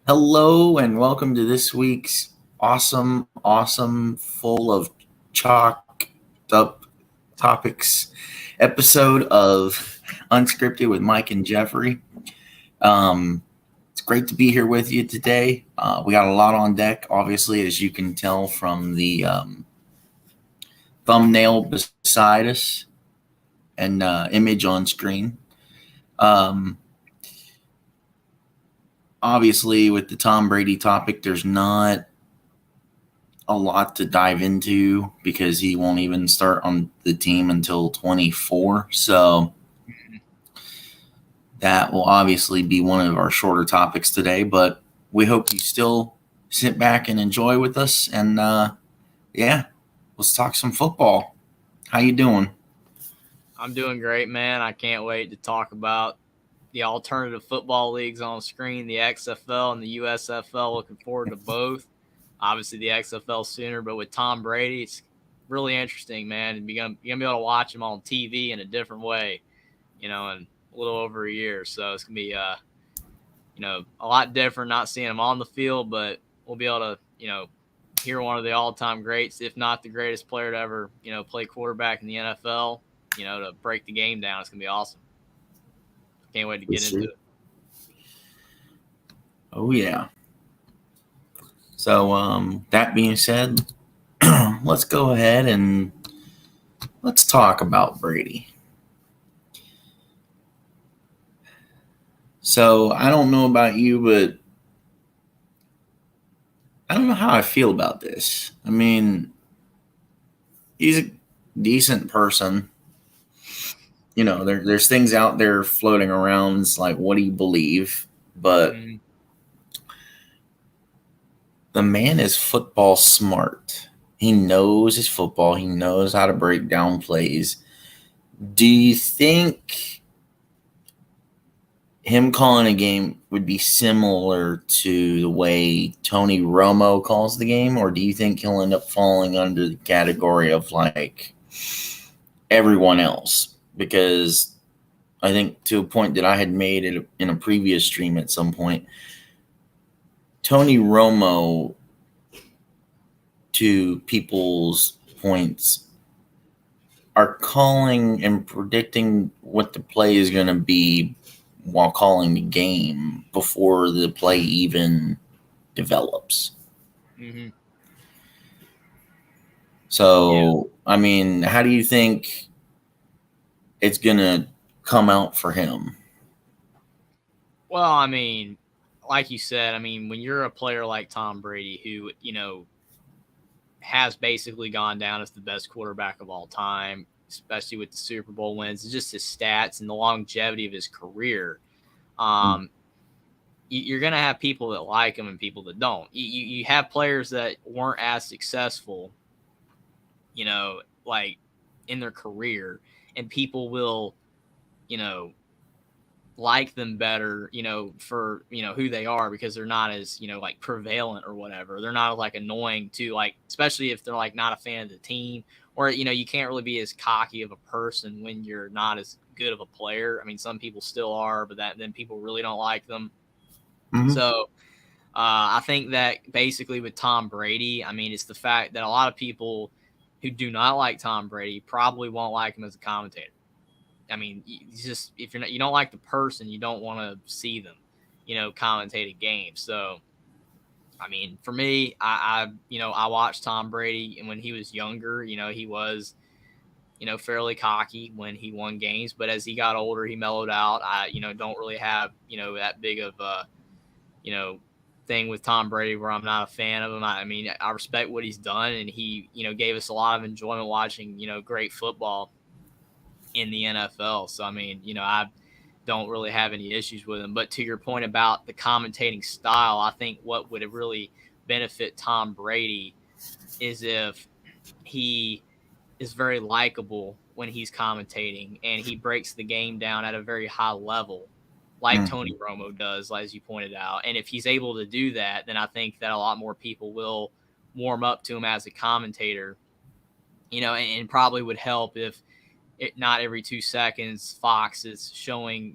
Hello and welcome to this week's awesome, full of chalked up topics episode of Unscripted with Mike and Jeffrey. It's great to be here with you today. We got a lot on deck, obviously, as you can tell from the thumbnail beside us and image on screen. Um, Obviously, with the Tom Brady topic, there's not a lot to dive into because he won't even start on the team until 24. So that will obviously be one of our shorter topics today, but we hope you still sit back and enjoy with us. And yeah, let's talk some football. How you doing? I'm doing great, man. I can't wait to talk about the alternative football leagues on screen, the XFL and the USFL. Looking forward to both. Obviously, the XFL sooner, but with Tom Brady, it's really interesting, man. And you're gonna be able to watch him on TV in a different way, in a little over a year. So it's gonna be, a lot different not seeing him on the field, but we'll be able to, hear one of the all-time greats, if not the greatest player to ever, play quarterback in the NFL. To break the game down. It's gonna be awesome. Can't wait to For get into sure. it. Oh yeah. So that being said, let's go ahead and let's talk about Brady. So I don't know about you, but I don't know how I feel about this. I mean, he's a decent person. There's things out there floating around. It's like, what do you believe? But Mm-hmm. the man is football smart. He knows his football. He knows how to break down plays. Do you think him calling a game would be similar to the way Tony Romo calls the game, or do you think he'll end up falling under the category of like everyone else? Because I think to a point that I had made it in a previous stream at some point, Tony Romo, to people's points, are calling and predicting what the play is going to be while calling the game before the play even develops. Mm-hmm. Yeah. So, I mean, how do you think it's going to come out for him? Well, I mean, like you said, I mean, when you're a player like Tom Brady, who has basically gone down as the best quarterback of all time, especially with the Super Bowl wins, just his stats and the longevity of his career. Um, you're going to have people that like him and people that don't. You have players that weren't as successful, like in their career, and people will, you know, like them better, for, who they are because they're not as, like prevalent or whatever. They're not like annoying to like, especially if they're like not a fan of the team or, you can't really be as cocky of a person when you're not as good of a player. I mean, some people still are, but then people really don't like them. Mm-hmm. So, I think that basically with Tom Brady, I mean, it's the fact that a lot of people who do not like Tom Brady probably won't like him as a commentator. I mean, just if you don't like the person, you don't want to see them, commentate a game. So, I mean, for me, I watched Tom Brady, and when he was younger, he was, fairly cocky when he won games. But as he got older, he mellowed out. I, don't really have, that big of a, you know, thing with Tom Brady where I'm not a fan of him. I mean, I respect what he's done, and he, gave us a lot of enjoyment watching, great football in the NFL. So, I mean, I don't really have any issues with him. But to your point about the commentating style, I think what would really benefit Tom Brady is if he is very likable when he's commentating and he breaks the game down at a very high level like Mm-hmm. Tony Romo does, as you pointed out. And if he's able to do that, then I think that a lot more people will warm up to him as a commentator, and probably would help if it not every 2 seconds Fox is showing,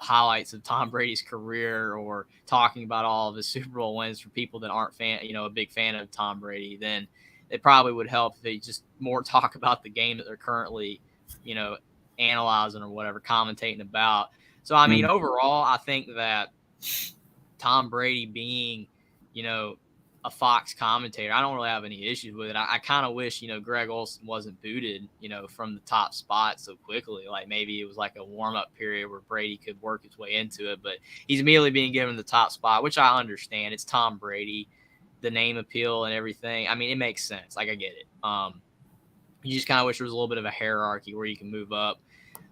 highlights of Tom Brady's career or talking about all of his Super Bowl wins for people that aren't a big fan of Tom Brady, then it probably would help if they just more talk about the game that they're currently, analyzing or whatever, commentating about. So, I mean, overall, I think that Tom Brady being, a Fox commentator, I don't really have any issues with it. I kind of wish, Greg Olsen wasn't booted, from the top spot so quickly. Like maybe it was like a warm-up period where Brady could work his way into it, but he's immediately being given the top spot, which I understand. It's Tom Brady, the name appeal and everything. I mean, it makes sense. Like I get it. You just kind of wish there was a little bit of a hierarchy where you can move up.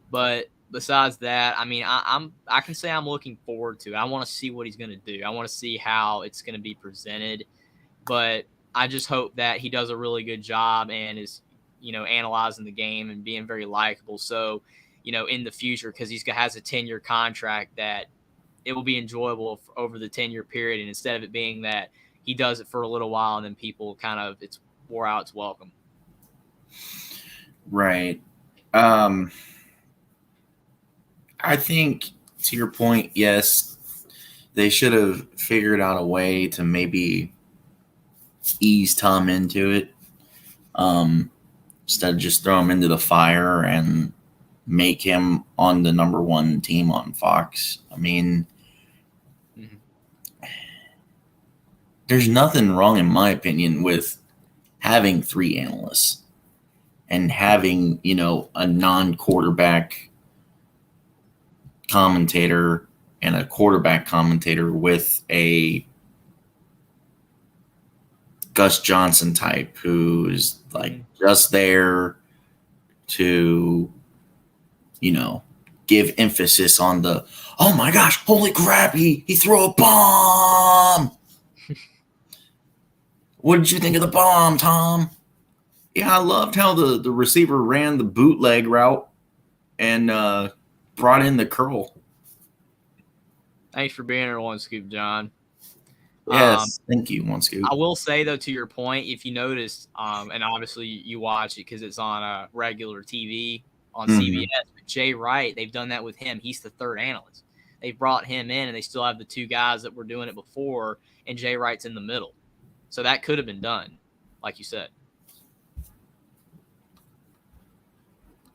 But besides that, I mean, I can say I'm looking forward to it. I want to see what he's going to do. I want to see how it's going to be presented. But I just hope that he does a really good job and is, analyzing the game and being very likable. So, in the future, because he has a 10-year contract, that it will be enjoyable over the 10-year period. And instead of it being that he does it for a little while and then people it's wore out its welcome. Right. I think to your point, yes, they should have figured out a way to maybe ease Tom into it, instead of just throw him into the fire and make him on the number one team on Fox. I mean, there's nothing wrong, in my opinion, with having 3 analysts and having, a non-quarterback commentator and a quarterback commentator with a Gus Johnson type who's like just there to, give emphasis on the, oh my gosh, holy crap, he threw a bomb. What did you think of the bomb, Tom? Yeah, I loved how the receiver ran the bootleg route and brought in the curl. Thanks for being here, One Scoop, John. Yes, thank you, One Scoop. I will say, though, to your point, if you notice, and obviously you watch it because it's on regular TV on CBS, but Jay Wright, they've done that with him. He's the 3rd analyst. They've brought him in, and they still have the 2 guys that were doing it before, and Jay Wright's in the middle. So that could have been done, like you said.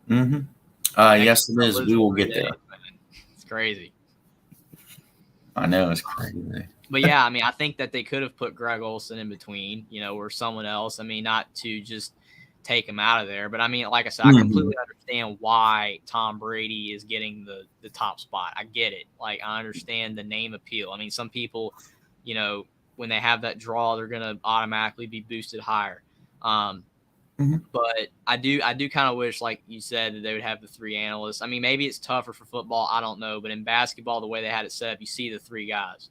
Yes, it is. We will get there. It's crazy. I know, it's crazy. But yeah, I mean, I think that they could have put Greg Olsen in between, or someone else. I mean, not to just take him out of there, but I mean, like I said, I completely understand why Tom Brady is getting the top spot. I get it. Like, I understand the name appeal. I mean, some people, when they have that draw, they're going to automatically be boosted higher. But I do kind of wish, like you said, that they would have the 3 analysts. I mean, maybe it's tougher for football. I don't know. But in basketball, the way they had it set up, you see the 3 guys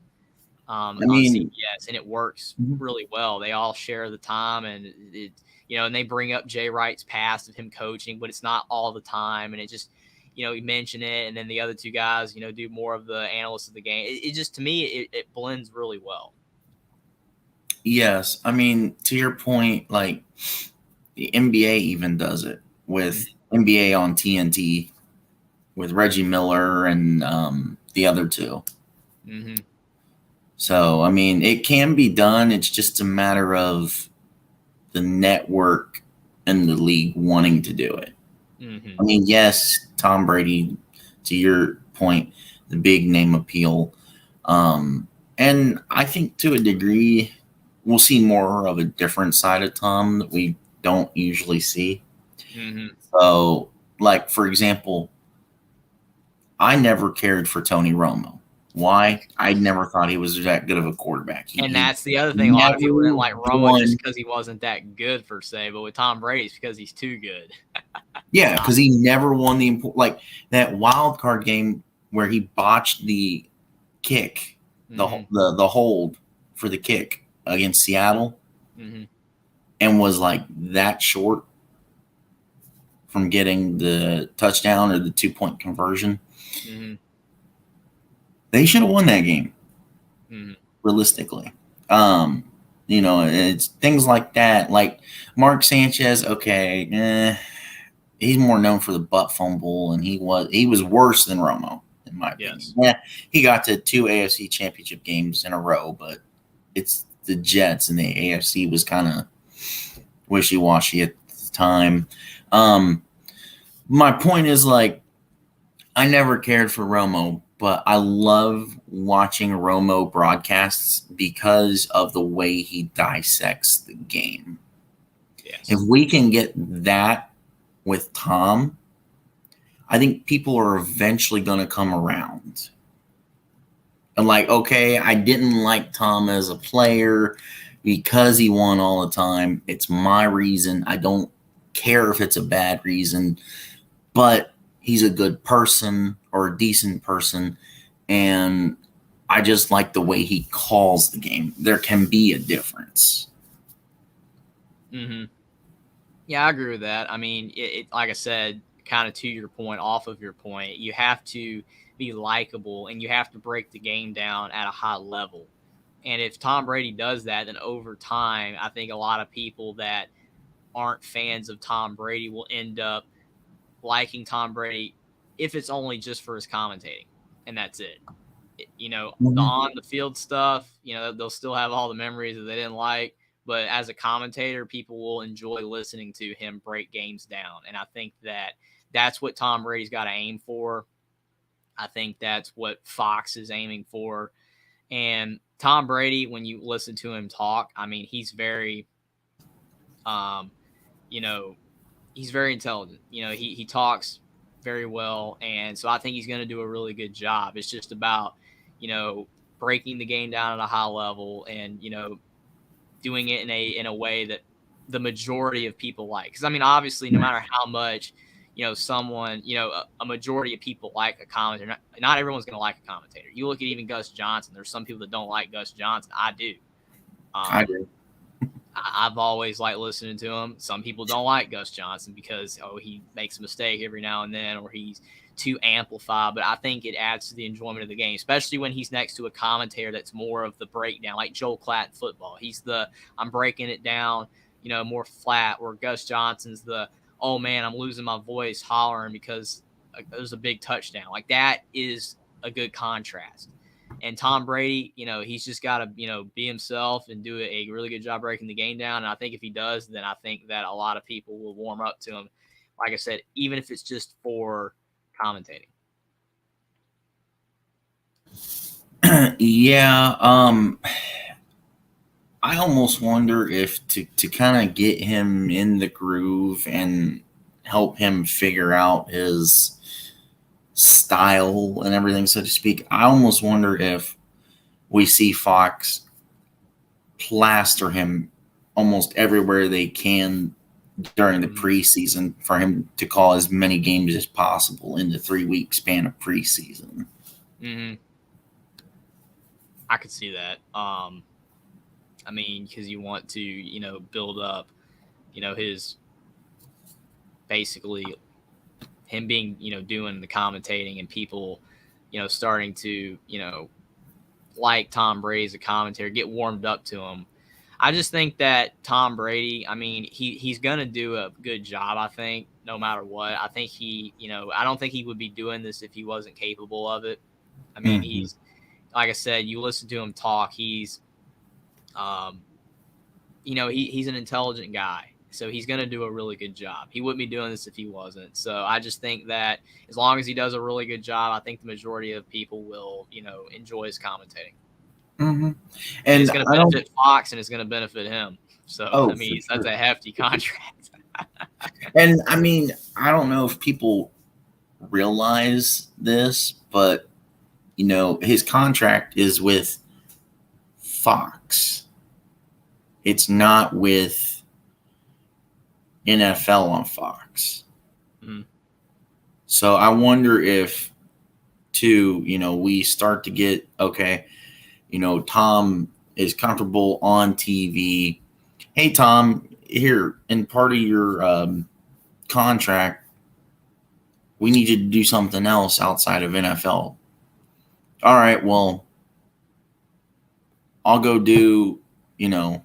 on CBS, and it works really well. They all share the time, and and they bring up Jay Wright's past of him coaching, but it's not all the time. And it just, you mention it, and then the other 2 guys, do more of the analysts of the game. It just, to me, it blends really well. Yes. I mean, to your point, like the NBA even does it with NBA on TNT with Reggie Miller and the other 2. So, I mean, it can be done. It's just a matter of the network and the league wanting to do it. I mean, yes, Tom Brady, to your point, the big name appeal. And I think to a degree, we'll see more of a different side of Tom that we don't usually see. So, like, for example, I never cared for Tony Romo. Why? I never thought he was that good of a quarterback. And that's the other thing. A lot of people didn't like Romo just because he wasn't that good, per se. But with Tom Brady, it's because he's too good. Yeah, because he never won like that wild card game where he botched the kick, the hold for the kick against Seattle, and was like that short from getting the touchdown or the 2-point conversion. They should have won that game, realistically. It's things like that. Like Mark Sanchez, okay, he's more known for the butt fumble, and he was worse than Romo. in my opinion. Yes. Yeah, he got to 2 AFC championship games in a row, but it's the Jets, and the AFC was kind of wishy-washy at the time. My point is, like, I never cared for Romo, but I love watching Romo broadcasts because of the way he dissects the game. Yes. If we can get that with Tom, I think people are eventually going to come around. And like, okay, I didn't like Tom as a player because he won all the time. It's my reason. I don't care if it's a bad reason, but he's a good person or a decent person. And I just like the way he calls the game. There can be a difference. Mm-hmm. Yeah, I agree with that. I mean, it like I said, kind of to your point, off of your point, you have to be likable and you have to break the game down at a high level. And if Tom Brady does that, then over time, I think a lot of people that aren't fans of Tom Brady will end up liking Tom Brady if it's only just for his commentating, and that's it. The on the field stuff, they'll still have all the memories that they didn't like, but as a commentator, people will enjoy listening to him break games down. And I think that that's what Tom Brady's got to aim for. I think that's what Fox is aiming for. And Tom Brady, when you listen to him talk, I mean, he's very, you know, he's very intelligent. He talks very well, and so I think he's going to do a really good job. It's just about, breaking the game down at a high level and, doing it in a way that the majority of people like. Because I mean, obviously, no matter how much, someone, a majority of people like a commentator. Not everyone's going to like a commentator. You look at even Gus Johnson. There's some people that don't like Gus Johnson. I do. I do. I've always liked listening to him. Some people don't like Gus Johnson because, he makes a mistake every now and then, or he's too amplified. But I think it adds to the enjoyment of the game, especially when he's next to a commentator that's more of the breakdown, like Joel Klatt in football. He's I'm breaking it down, more flat, where Gus Johnson's oh man, I'm losing my voice hollering because there's a big touchdown. Like, that is a good contrast. And Tom Brady, he's just got to, be himself and do a really good job breaking the game down. And I think if he does, then I think that a lot of people will warm up to him. Like I said, even if it's just for commentating. Yeah. I almost wonder if to kind of get him in the groove and help him figure out his style and everything, so to speak, I almost wonder if we see Fox plaster him almost everywhere they can during the preseason for him to call as many games as possible in the 3-week span of preseason. Mm-hmm. I could see that. I mean, because you want to, build up, his basically him being, doing the commentating and people, starting to, like Tom Brady as a commentator, get warmed up to him. I just think that Tom Brady, I mean, he's going to do a good job, I think, no matter what. I think I don't think he would be doing this if he wasn't capable of it. I mean, he's, like I said, you listen to him talk, he's, he's an intelligent guy. So he's going to do a really good job. He wouldn't be doing this if he wasn't. So I just think that as long as he does a really good job, I think the majority of people will, enjoy his commentating. Mm-hmm. And it's going to benefit Fox and it's going to benefit him. So, that's a hefty contract. And I mean, I don't know if people realize this, but, his contract is with Fox. It's not with NFL on Fox. Mm-hmm. So I wonder if, too, we start to get, okay, Tom is comfortable on TV. Hey, Tom, here, in part of your contract, we need you to do something else outside of NFL. All right, well, I'll go do, a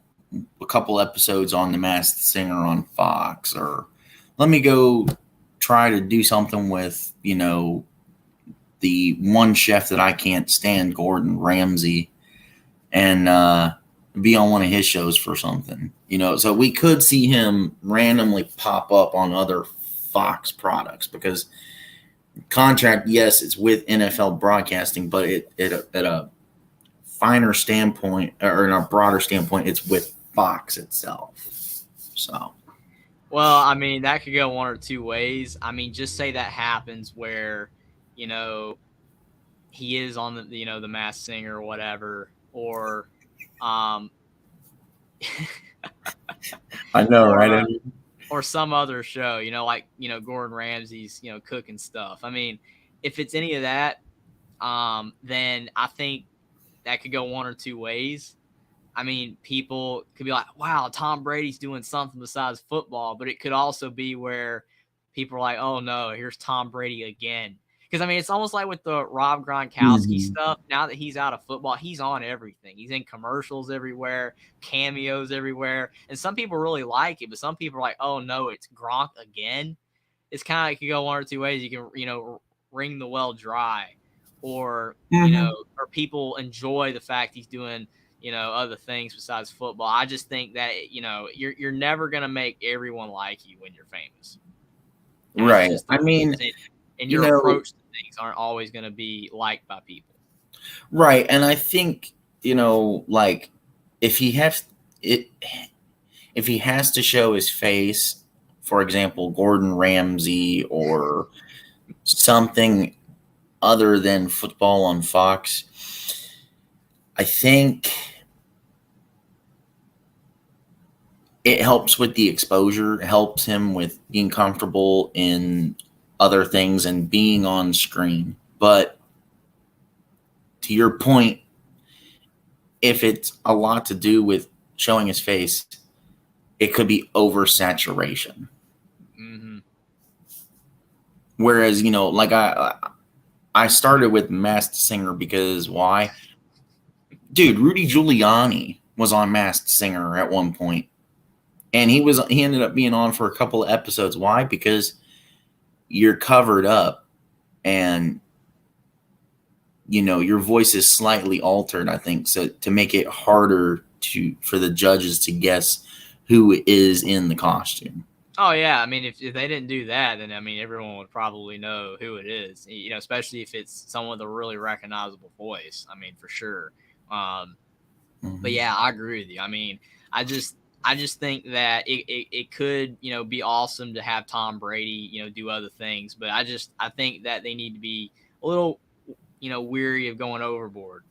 couple episodes on The Masked Singer on Fox, or let me go try to do something with, the one chef that I can't stand, Gordon Ramsay, and be on one of his shows for something. So we could see him randomly pop up on other Fox products because contract, yes, it's with NFL broadcasting, but at a finer standpoint or in a broader standpoint, it's with Fox itself. So, well, I mean, that could go one or two ways. I mean, just say that happens where, he is on the Masked Singer or whatever, or, I know, or, right? or some other show, like, Gordon Ramsay's, cooking stuff. I mean, if it's any of that, then I think that could go one or two ways. I mean, people could be like, wow, Tom Brady's doing something besides football, but it could also be where people are like, oh no, here's Tom Brady again. Because I mean, it's almost like with the Rob Gronkowski stuff. Now that he's out of football, he's on everything. He's in commercials everywhere, cameos everywhere. And some people really like it, but some people are like, oh no, it's Gronk again. It's kind of like, it could go one or two ways. You can, wring the well dry, or, or people enjoy the fact he's doing, other things besides football. I just think that, you're never going to make everyone like you when you're famous. That's Right. just I mean, and your approach to things aren't always going to be liked by people. Right. And I think, like if he has to show his face, for example, Gordon Ramsay or something other than football on Fox, I think it helps with the exposure, helps him with being comfortable in other things and being on screen. But to your point, if it's a lot to do with showing his face, it could be oversaturation. Mm-hmm. Whereas, like I started with Masked Singer because why? Dude, Rudy Giuliani was on Masked Singer at one point. And he ended up being on for a couple of episodes. Why? Because you're covered up and your voice is slightly altered, I think, so to make it harder for the judges to guess who is in the costume. Oh yeah, I mean, if they didn't do that, then I mean, everyone would probably know who it is. Especially if it's someone with a really recognizable voice. I mean, for sure. But yeah, I agree with you. I mean, I just think that it could be awesome to have Tom Brady do other things, but I think that they need to be a little weary of going overboard.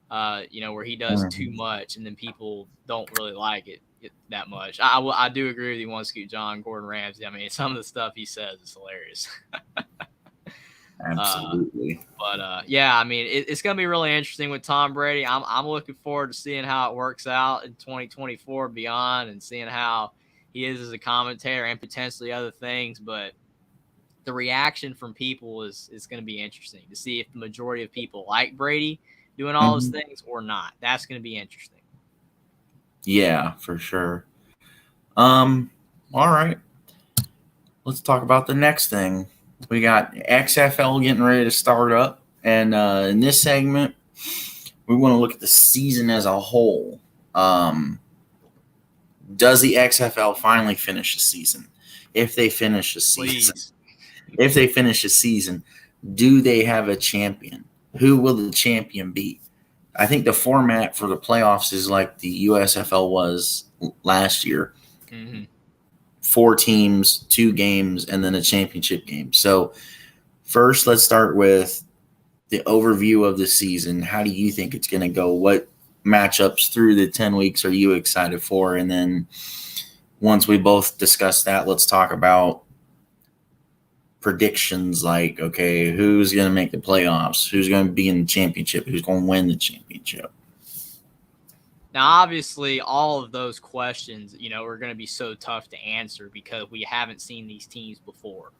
Where he does too much and then people don't really like it that much. I do agree with you, One Scoot John, Gordon Ramsay. I mean, some of the stuff he says is hilarious. Absolutely. Yeah, I mean, it's going to be really interesting with Tom Brady. I'm looking forward to seeing how it works out in 2024 beyond, and seeing how he is as a commentator and potentially other things. But the reaction from people is going to be interesting to see if the majority of people like Brady doing all those things or not. That's going to be interesting. Yeah, for sure. All right. Let's talk about the next thing. We got XFL getting ready to start up. And in this segment, we want to look at the season as a whole. Does the XFL finally finish the season? If they finish the season, do they have a champion? Who will the champion be? I think the format for the playoffs is like the USFL was last year. 4 teams, 2 games, and then a championship game. So first, let's start with the overview of the season. How do you think it's going to go? What matchups through the 10 weeks are you excited for? And then once we both discuss that, let's talk about predictions like, okay, who's going to make the playoffs? Who's going to be in the championship? Who's going to win the championship? Now, obviously, all of those questions, are going to be so tough to answer because we haven't seen these teams before,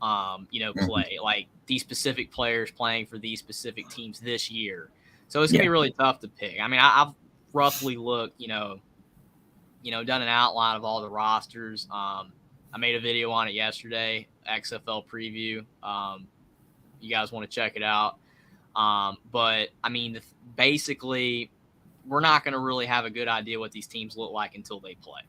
play. Like these specific players playing for these specific teams this year. So it's going to be really tough to pick. I mean, I've roughly looked, done an outline of all the rosters. I made a video on it yesterday, XFL Preview. you guys want to check it out. But I mean, basically, we're not going to really have a good idea what these teams look like until they play.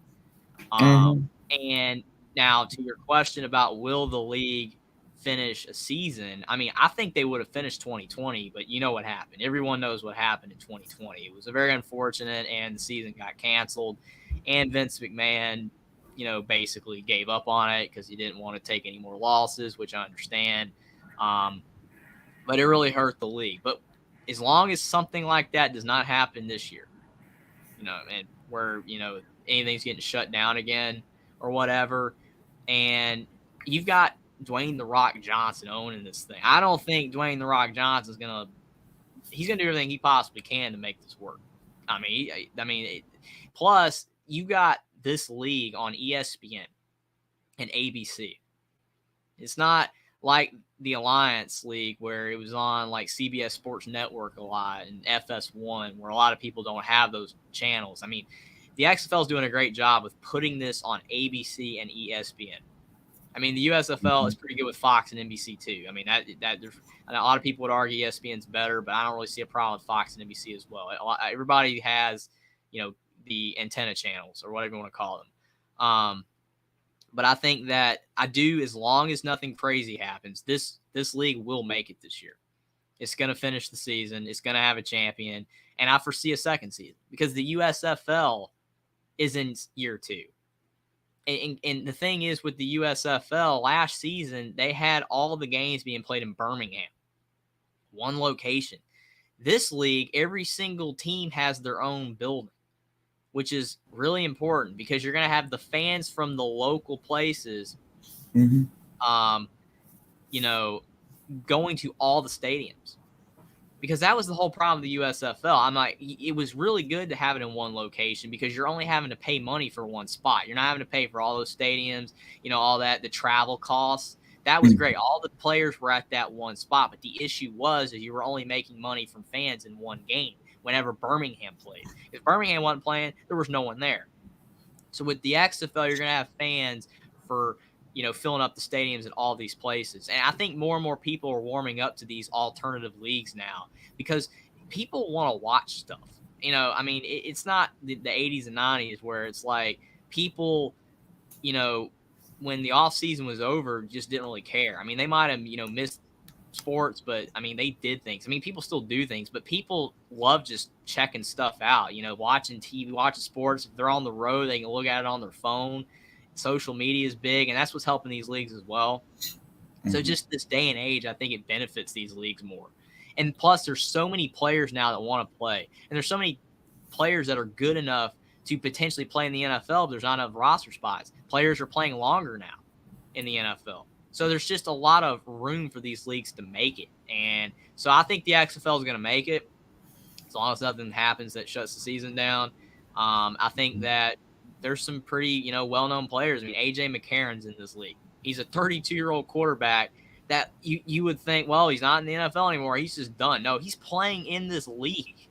And now to your question about will the league finish a season, I mean, I think they would have finished 2020, but you know what happened. Everyone knows what happened in 2020. It was a very unfortunate, and the season got canceled. And Vince McMahon, basically gave up on it because he didn't want to take any more losses, which I understand. But it really hurt the league. But as long as something like that does not happen this year, and where, anything's getting shut down again or whatever, and you've got Dwayne "The Rock" Johnson owning this thing. I don't think Dwayne "The Rock" Johnson he's going to do everything he possibly can to make this work. Plus you got this league on ESPN and ABC. It's not like the Alliance League where it was on like CBS Sports Network a lot and FS1, where a lot of people don't have those channels. I mean, the XFL is doing a great job with putting this on ABC and ESPN. I mean, the USFL is pretty good with Fox and NBC too. I mean, that there's a lot of people would argue ESPN's better, but I don't really see a problem with Fox and NBC as well. Everybody has, the antenna channels or whatever you want to call them. But I think that as long as nothing crazy happens, this league will make it this year. It's going to finish the season. It's going to have a champion. And I foresee a second season because the USFL is in year 2. And the thing is with the USFL, last season, they had all the games being played in Birmingham, one location. This league, every single team has their own building, which is really important because you're going to have the fans from the local places, going to all the stadiums. Because that was the whole problem of the USFL. I'm like, it was really good to have it in one location because you're only having to pay money for one spot. You're not having to pay for all those stadiums, all that, the travel costs. That was great. All the players were at that one spot. But the issue was that you were only making money from fans in one game whenever Birmingham played. If Birmingham wasn't playing, there was no one there. So with the XFL, you're going to have fans for, filling up the stadiums at all these places. And I think more and more people are warming up to these alternative leagues now because people want to watch stuff. It's not the 80s and 90s where it's like people, when the off season was over, just didn't really care. I mean, they might have, missed sports, but I mean, they did things. I mean, people still do things, but people love just checking stuff out, watching TV, watching sports. If they're on the road, they can look at it on their phone. Social media is big, and that's what's helping these leagues as well. So just this day and age, I think it benefits these leagues more. And plus, there's so many players now that want to play, and there's so many players that are good enough to potentially play in the NFL, but there's not enough roster spots. Players are playing longer now in the NFL. So there's just a lot of room for these leagues to make it. And so I think the XFL is going to make it as long as nothing happens that shuts the season down. I think that there's some pretty, well-known players. I mean, A.J. McCarron's in this league. He's a 32-year-old quarterback that you would think, well, he's not in the NFL anymore. He's just done. No, he's playing in this league.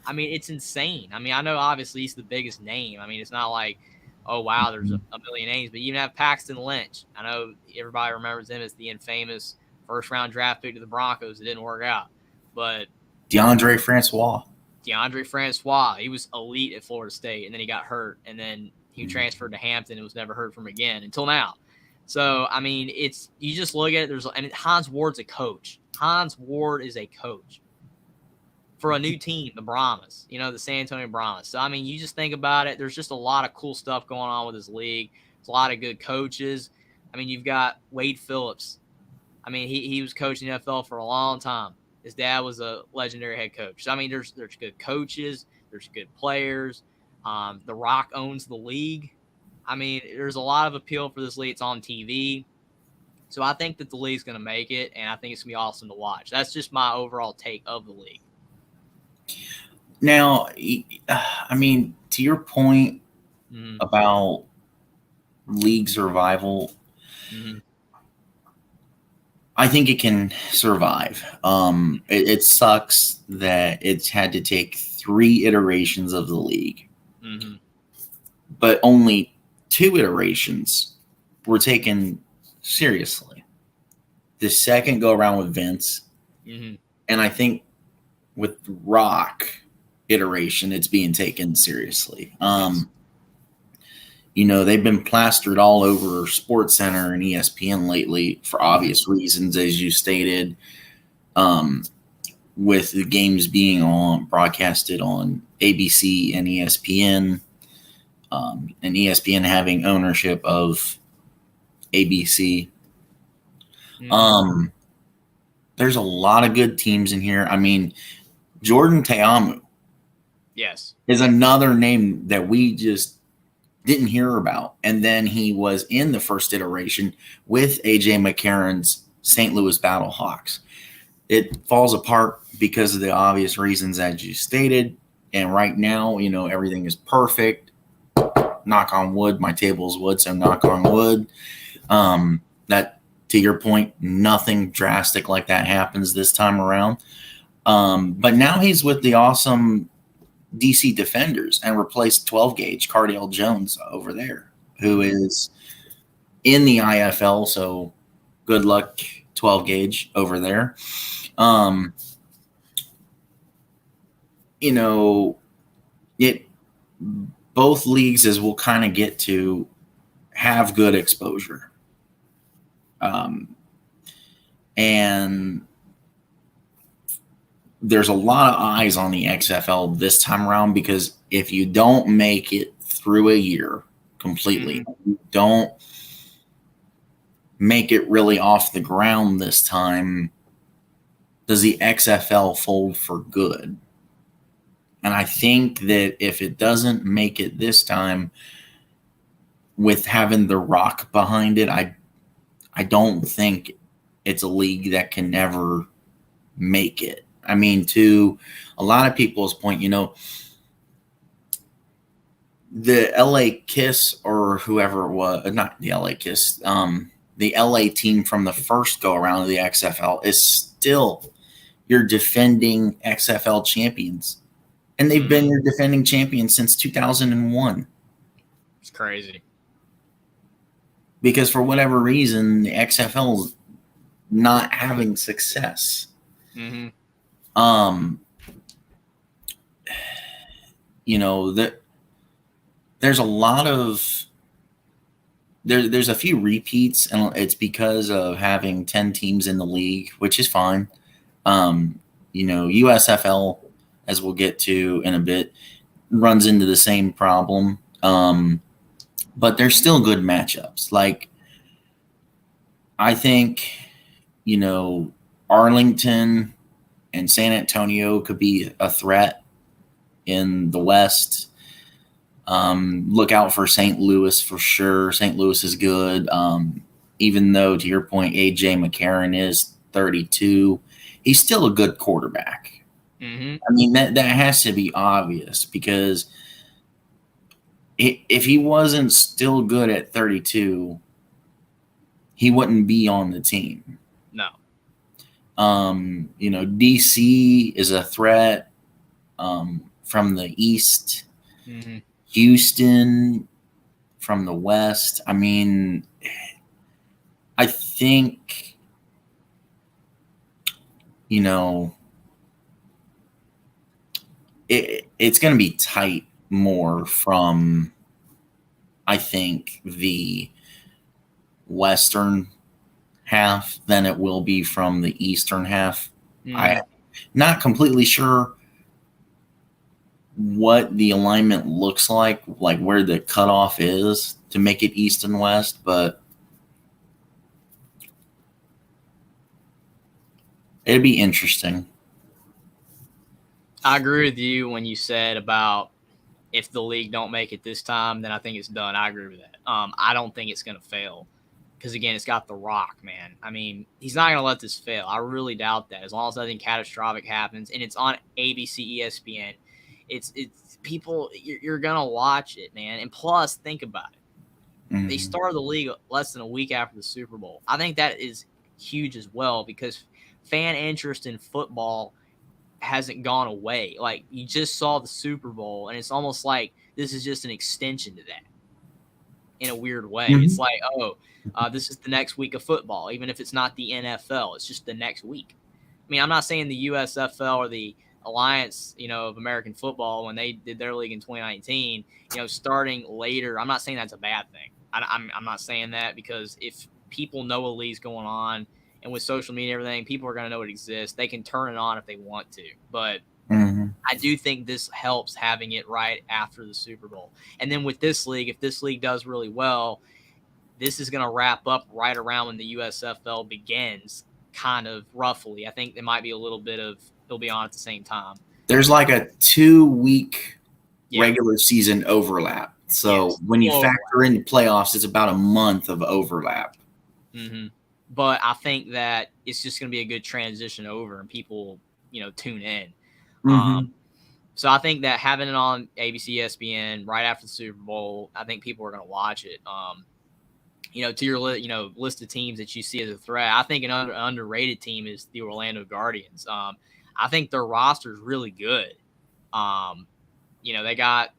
I mean, it's insane. I mean, I know obviously he's the biggest name. I mean, it's not like, oh, wow, there's a million names. But you even have Paxton Lynch. I know everybody remembers him as the infamous first-round draft pick to the Broncos. It didn't work out. But DeAndre Francois, he was elite at Florida State, and then he got hurt, and then he transferred to Hampton and was never heard from again until now. So, I mean, you just look at it. And Hans Ward's a coach. Hans Ward is a coach for a new team, the Brahmas, the San Antonio Brahmas. So, I mean, you just think about it. There's just a lot of cool stuff going on with this league. There's a lot of good coaches. I mean, you've got Wade Phillips. I mean, he was coaching the NFL for a long time. His dad was a legendary head coach. So, I mean, there's good coaches. There's good players. The Rock owns the league. I mean, there's a lot of appeal for this league. It's on TV. So I think that the league's going to make it, and I think it's going to be awesome to watch. That's just my overall take of the league. Now, I mean, to your point about league survival, I think it can survive. It sucks that it's had to take 3 iterations of the league, but only 2 iterations were taken seriously. the second go around with Vince, Mm-hmm. and I think with Rock iteration, it's being taken seriously. Yes. They've been plastered all over Sports Center and ESPN lately for obvious reasons, as you stated. With the games being broadcasted on ABC and ESPN, and ESPN having ownership of ABC. Mm-hmm. There's a lot of good teams in here. I mean, Jordan Teamu Yes. is another name that we just didn't hear about. And then he was in the first iteration with AJ McCarron's St. Louis Battlehawks. It falls apart because of the obvious reasons as you stated. And right now, everything is perfect. Knock on wood. My table's wood, so knock on wood. That, to your point, nothing drastic like that happens this time around. But now he's with the awesome DC Defenders and replaced 12 gauge Cardale Jones over there, who is in the IFL. So good luck, 12 gauge over there. Both leagues, as we'll kind of get to, have good exposure. And there's a lot of eyes on the XFL this time around, because if you don't make it through a year completely, you don't make it really off the ground this time, does the XFL fold for good? And I think that if it doesn't make it this time, with having The Rock behind it, I don't think it's a league that can never make it. I mean, to a lot of people's point, the LA Kiss, or whoever it was, not the LA Kiss, the LA team from the first go around of the XFL is still your defending XFL champions. And they've been your defending champions since 2001. It's crazy. Because for whatever reason, the XFL is not having success. Mm-hmm. There's a lot of there's a few repeats, and it's because of having 10 teams in the league, which is fine. USFL, as we'll get to in a bit, runs into the same problem. But there's still good matchups. Like, I think, Arlington and San Antonio could be a threat in the West. Look out for St. Louis for sure. St. Louis is good. Even though, to your point, AJ McCarron is 32, he's still a good quarterback. Mm-hmm. I mean, that has to be obvious, because if he wasn't still good at 32, he wouldn't be on the team. No. DC is a threat from the East. Mm-hmm. Houston from the West. I mean, I think, it's going to be tight more from, I think, the Western half than it will be from the Eastern half. Mm-hmm. I'm not completely sure what the alignment looks like where the cutoff is to make it East and West, but it'd be interesting. I agree with you when you said about if the league don't make it this time, then I think it's done. I agree with that. I don't think it's going to fail, because, again, it's got The Rock, man. I mean, he's not going to let this fail. I really doubt that, as long as nothing catastrophic happens, and it's on ABC, ESPN. It's people, you're going to watch it, man. And plus, think about it. Mm-hmm. They started the league less than a week after the Super Bowl. I think that is huge as well, because fan interest in football hasn't gone away. Like, you just saw the Super Bowl, and it's almost like this is just an extension to that. in a weird way. Mhm. It's like, this is the next week of football, even if it's not the NFL. It's just the next week. I mean, I'm not saying the USFL or the Alliance, of American football when they did their league in 2019, starting later. I'm not saying that's a bad thing. I'm not saying that, because if people know a league's going on, and with social media and everything, people are going to know it exists. They can turn it on if they want to. But I do think this helps having it right after the Super Bowl. And then with this league, if this league does really well, this is going to wrap up right around when the USFL begins, kind of roughly. I think there might be a little bit of it'll be on at the same time. There's like a 2-week Yeah. regular season overlap. So Yes. when you Full factor in the playoffs, it's about a month of overlap. But I think that it's just going to be a good transition over, and people, tune in. So I think that having it on ABC, ESPN right after the Super Bowl, I think people are going to watch it. To your list of teams that you see as a threat, I think an underrated team is the Orlando Guardians. I think their roster is really good. They got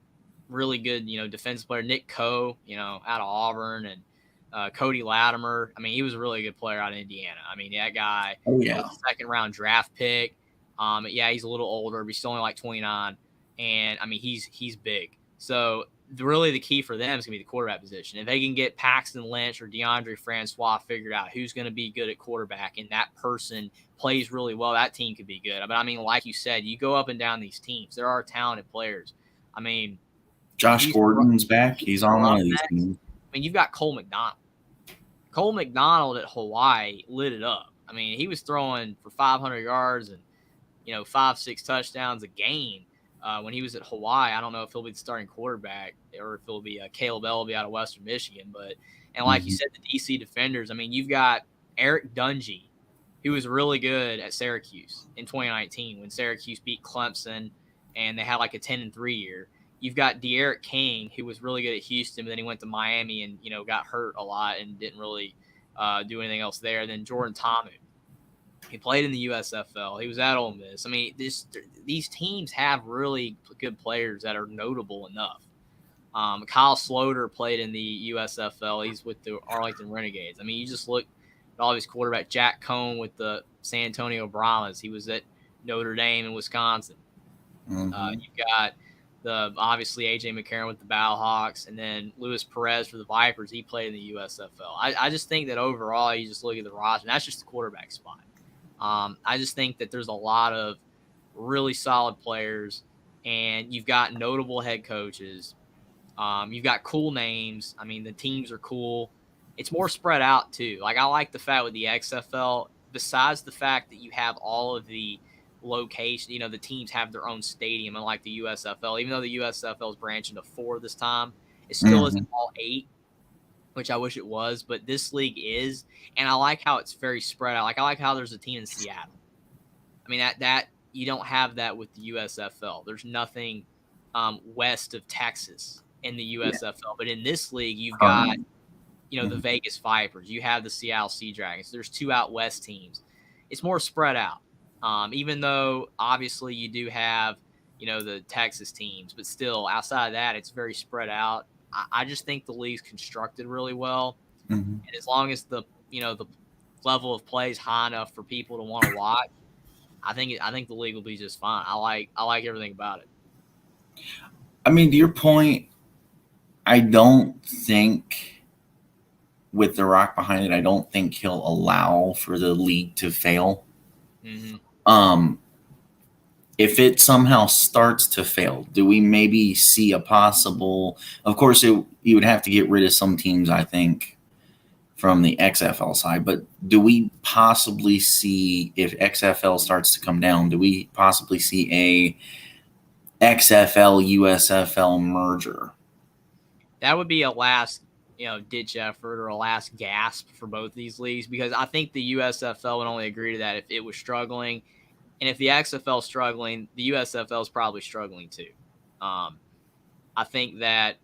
really good, defensive player Nick Coe, out of Auburn, and Cody Latimer. I mean, he was a really good player out of Indiana. I mean, that guy was a second-round draft pick. Yeah, he's a little older, but he's still only like 29, and I mean, he's big. So really, the key for them is gonna be the quarterback position. If they can get Paxton Lynch or DeAndre Francois figured out who's gonna be good at quarterback, and that person plays really well, that team could be good. But I mean, like you said, you go up and down these teams. There are talented players. I mean, Josh Gordon's back. He's on one of these teams. I mean, you've got Cole McDonald. Cole McDonald at Hawaii lit it up. I mean, he was throwing for 500 yards and 5-6 touchdowns a game when he was at Hawaii. I don't know if he'll be the starting quarterback or if it'll be Caleb Elby out of Western Michigan. And like you said, the DC defenders. I mean, you've got Eric Dungy, who was really good at Syracuse in 2019 when Syracuse beat Clemson and they had like a 10-3 year. You've got De'Aaron King, who was really good at Houston, but then he went to Miami and got hurt a lot and didn't really do anything else there. Then Jordan Ta'amu, he played in the USFL. He was at Ole Miss. I mean, these teams have really good players that are notable enough. Kyle Sloter played in the USFL. He's with the Arlington Renegades. I mean, you just look at all these quarterbacks. Jack Cohn with the San Antonio Brahmas. He was at Notre Dame in Wisconsin. You've got obviously A.J. McCarron with the Bowhawks, and then Luis Perez for the Vipers. He played in the USFL. I just think that overall, you just look at the roster, and that's just the quarterback spot. I just think that there's a lot of really solid players, and you've got notable head coaches. You've got cool names. I mean, the teams are cool. It's more spread out, too. Like, I like the fact with the XFL, besides the fact that you have all of the location, the teams have their own stadium, unlike the USFL. Even though the USFL is branching to 4 this time, it still isn't all 8, which I wish it was, but this league is, and I like how it's very spread out. Like, I like how there's a team in Seattle. I mean, that you don't have that with the USFL. There's nothing west of Texas in the USFL, but in this league, you've got the Vegas Vipers. You have the Seattle Sea Dragons. There's 2 out west teams. It's more spread out. Even though obviously you do have, the Texas teams, but still outside of that, it's very spread out. I just think the league's constructed really well. And as long as the level of play is high enough for people to want to watch, I think the league will be just fine. I like everything about it. I mean, to your point, I don't think with The Rock behind it, I don't think he'll allow for the league to fail. If it somehow starts to fail, do we maybe see a possible? Of course, you would have to get rid of some teams, I think, from the XFL side. But do we possibly see, if XFL starts to come down, do we possibly see a XFL USFL merger? That would be a last ditch effort or a last gasp for both these leagues, because I think the USFL would only agree to that if it was struggling. And if the XFL is struggling, the USFL is probably struggling too. I think that,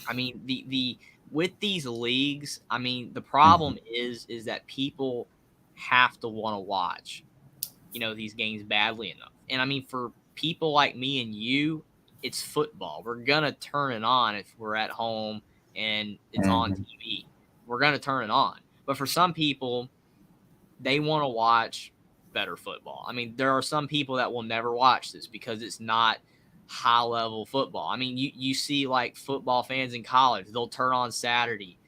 I mean, the with these leagues, I mean, the problem is that people have to want to watch, these games badly enough. And I mean, for people like me and you, it's football. We're going to turn it on if we're at home and it's on TV. We're going to turn it on. But for some people, they want to watch better football. I mean, there are some people that will never watch this because it's not high level football. I mean, you see like football fans in college, they'll turn on Saturday,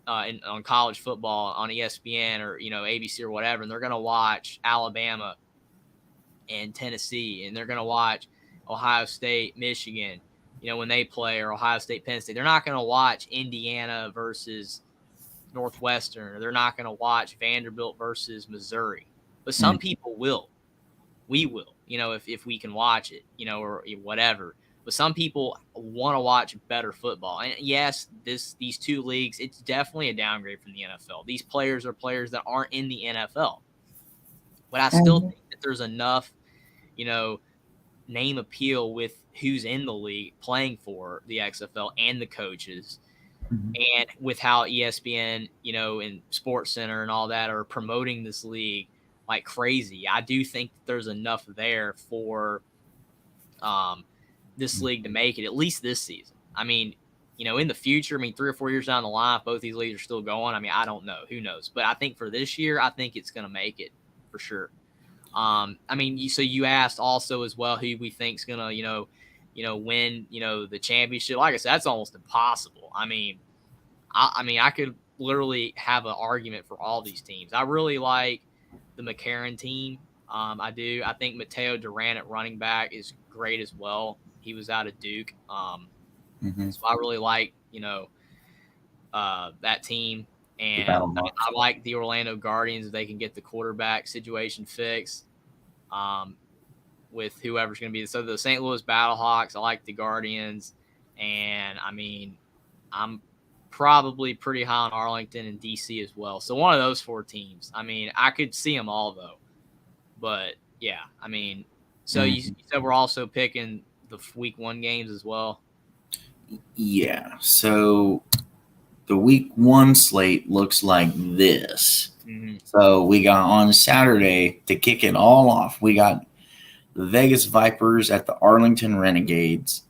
on college football on ESPN or, ABC or whatever, and they're going to watch Alabama and Tennessee, and they're going to watch Ohio State, Michigan, when they play, or Ohio State, Penn State. They're not going to watch Indiana versus Northwestern, or they're not going to watch Vanderbilt versus Missouri. But some people will. We will, if we can watch it, or whatever. But some people want to watch better football. And yes, these two leagues, it's definitely a downgrade from the NFL. These players are players that aren't in the NFL. But I still think that there's enough, name appeal with who's in the league playing for the XFL and the coaches. And with how ESPN, and Sports Center and all that are promoting this league like crazy, I do think that there's enough there for this league to make it, at least this season. I mean, in the future, 3 or 4 years down the line, if both these leagues are still going, I don't know. Who knows? But I think for this year, I think it's going to make it for sure. So you asked also as well who we think is going to, win, the championship. Like I said, that's almost impossible. I could literally have an argument for all these teams. I really like the McCarron team. I do. I think Mateo Duran at running back is great as well. He was out of Duke. So I really like, that team. And I like the Orlando Guardians if they can get the quarterback situation fixed with whoever's going to be. So the St. Louis Battlehawks, I like the Guardians. And, I'm probably pretty high on Arlington and DC as well. So one of those 4 teams. I could see them all, though. But, yeah, so you said we're also picking the week 1 games as well? Yeah, so the week 1 slate looks like this. So we got on Saturday to kick it all off. We got the Vegas Vipers at the Arlington Renegades.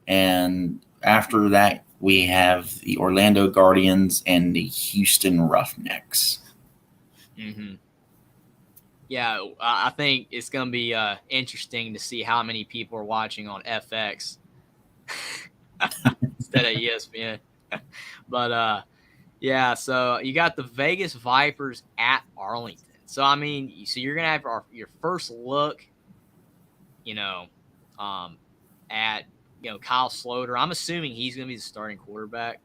And after that, we have the Orlando Guardians and the Houston Roughnecks. Yeah, I think it's going to be interesting to see how many people are watching on FX instead of ESPN. But, yeah, so you got the Vegas Vipers at Arlington. So, so you're going to have your first look, at, Kyle Sloter. I'm assuming he's going to be the starting quarterback.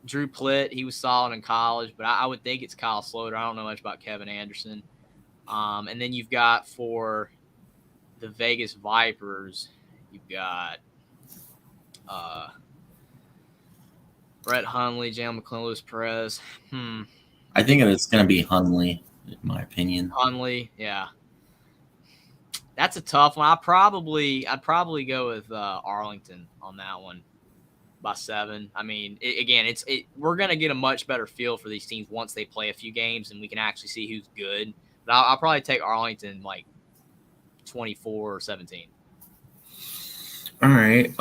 Drew Plitt, he was solid in college, but I would think it's Kyle Sloter. I don't know much about Kevin Anderson. And then you've got for the Vegas Vipers, you've got Brett Hundley, Jalen McClellan, Luis Perez. I think it's going to be Hundley, in my opinion. Hundley, yeah. That's a tough one. I'd probably go with Arlington on that one by 7. We're going to get a much better feel for these teams once they play a few games and we can actually see who's good. But I'll probably take Arlington like 24 or 17. All right.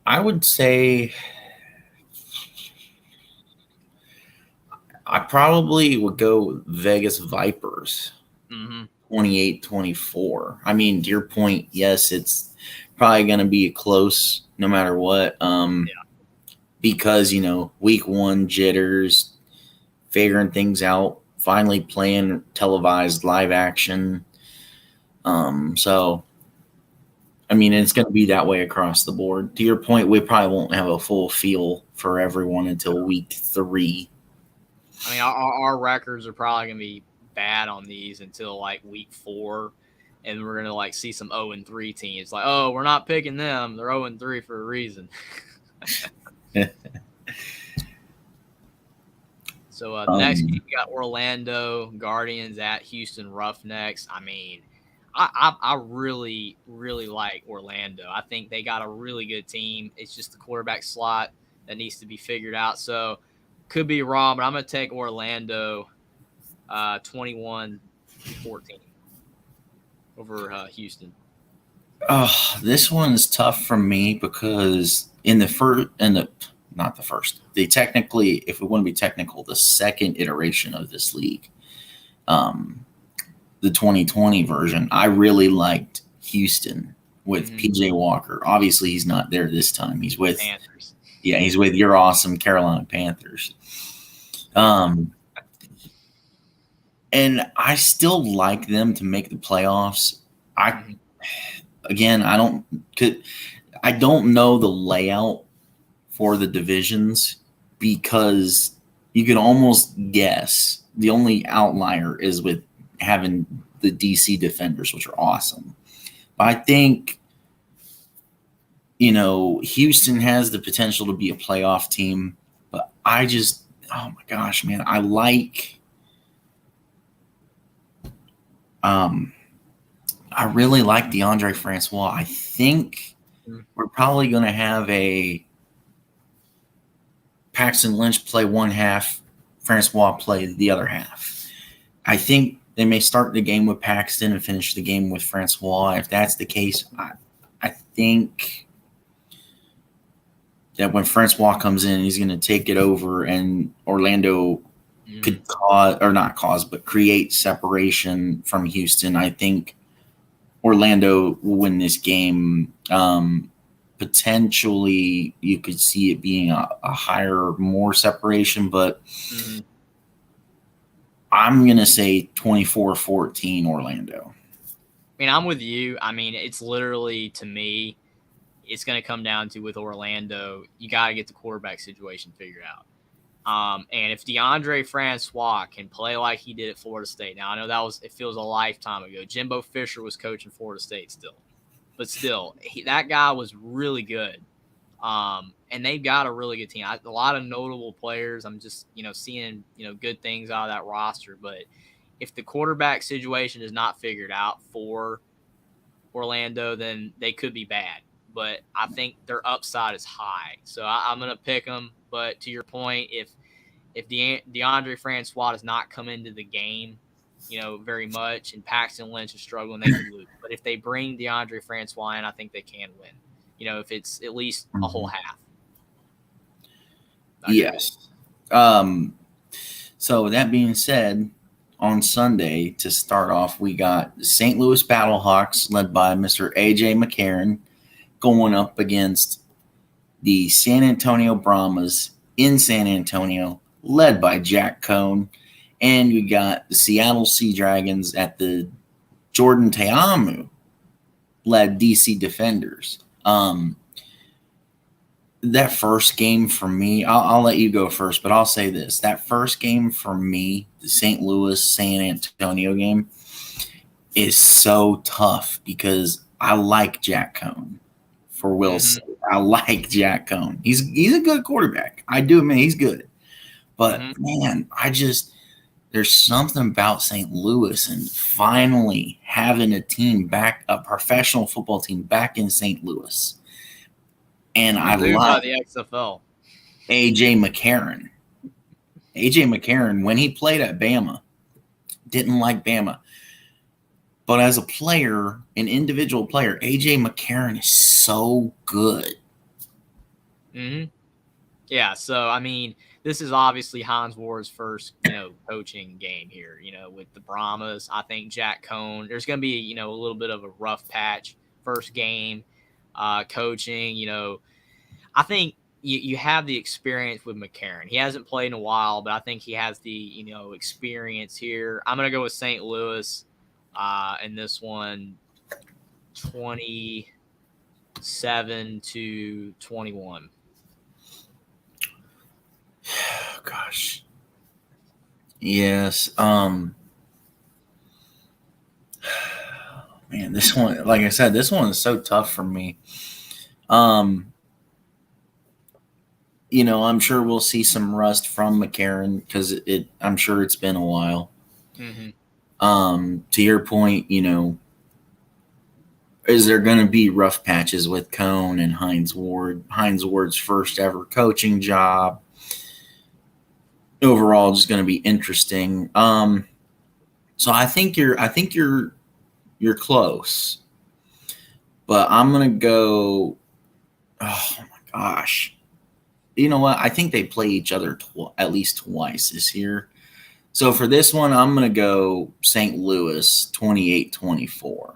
I would say I probably would go Vegas Vipers. 28-24. To your point, yes, it's probably going to be close no matter what. Because, week 1 jitters, figuring things out, finally playing televised live action. So, it's going to be that way across the board. To your point, we probably won't have a full feel for everyone until week 3. Our records are probably going to be bad on these until like week 4, and we're gonna like see some 0-3 teams. Like, oh, we're not picking them; they're 0-3 for a reason. So the next game, we got Orlando Guardians at Houston Roughnecks. I really, really like Orlando. I think they got a really good team. It's just the quarterback slot that needs to be figured out. So could be wrong, but I'm gonna take Orlando 21-14 over Houston. Oh, this one's tough for me because not the first, technically, if we want to be technical, the second iteration of this league, um, the 2020 version, I really liked Houston with PJ Walker. Obviously, he's not there this time. He's with Panthers. Yeah, he's with your awesome Carolina Panthers. And I still like them to make the playoffs. Again, I don't know the layout for the divisions because you can almost guess. The only outlier is with having the DC Defenders, which are awesome. But I think, Houston has the potential to be a playoff team. But oh my gosh, man, I really like DeAndre Francois. I think we're probably going to have a Paxton Lynch play one half, Francois play the other half. I think they may start the game with Paxton and finish the game with Francois. If that's the case, I think that when Francois comes in, he's going to take it over, and Orlando could create separation from Houston. I think Orlando will win this game. Potentially, you could see it being a higher, more separation, but I'm going to say 24-14 Orlando. I mean, I'm with you. I mean, it's literally, to me, it's going to come down to, with Orlando, you got to get the quarterback situation figured out. And if DeAndre Francois can play like he did at Florida State, now I know it feels a lifetime ago. Jimbo Fisher was coaching Florida State still, but still, that guy was really good. And they've got a really good team. A lot of notable players. I'm just, seeing, good things out of that roster. But if the quarterback situation is not figured out for Orlando, then they could be bad. But I think their upside is high. So I'm going to pick them. But to your point, if DeAndre Francois does not come into the game, very much, and Paxton Lynch is struggling, they could lose. But if they bring DeAndre Francois in, I think they can win. If it's at least a whole half. Yes. So that being said, on Sunday, to start off, we got the St. Louis Battlehawks, led by Mr. A.J. McCarron, going up against the San Antonio Brahmas in San Antonio, led by Jack Cohn. And we got the Seattle Sea Dragons at the Jordan Ta'amu led DC Defenders. That first game for me, I'll let you go first, but I'll say this. That first game for me, the St. Louis San Antonio game, is so tough because I like Jack Cohn. For Will's sake, I like Jack Cohn. He's a good quarterback. I do admit he's good. But man, there's something about St. Louis and finally having a professional football team back in St. Louis. And I love the XFL. A.J. McCarron. A.J. McCarron, when he played at Bama, didn't like Bama. But as a player, an individual player, A.J. McCarron is so good. Yeah, so, I mean, this is obviously Hines Ward's first, coaching game here, with the Brahmas. I think Jack Cohn, there's going to be, a little bit of a rough patch first game. Coaching, I think you have the experience with McCarron. He hasn't played in a while, but I think he has the, experience here. I'm going to go with St. Louis in this one, 27-21. Oh, gosh. Yes. Man, this one, like I said, this one is so tough for me. I'm sure we'll see some rust from McCarron because I'm sure it's been a while. To your point, is there going to be rough patches with Cohn and Hines Ward? Hines Ward's first ever coaching job. Overall, just going to be interesting. So I think you're close. But I'm going to go, oh my gosh. You know what? I think they play each other at least twice this year. So for this one, I'm going to go St. Louis 28-24.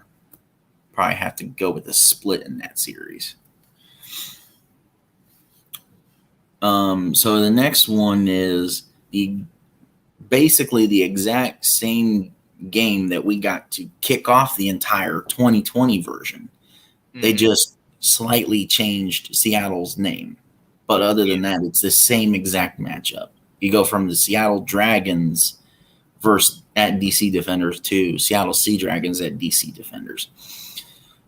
Probably have to go with a split in that series. So the next one is basically the exact same game that we got to kick off the entire 2020 version. They just slightly changed Seattle's name. But other than that, it's the same exact matchup. You go from the Seattle Dragons versus at DC Defenders to Seattle Sea Dragons at DC Defenders.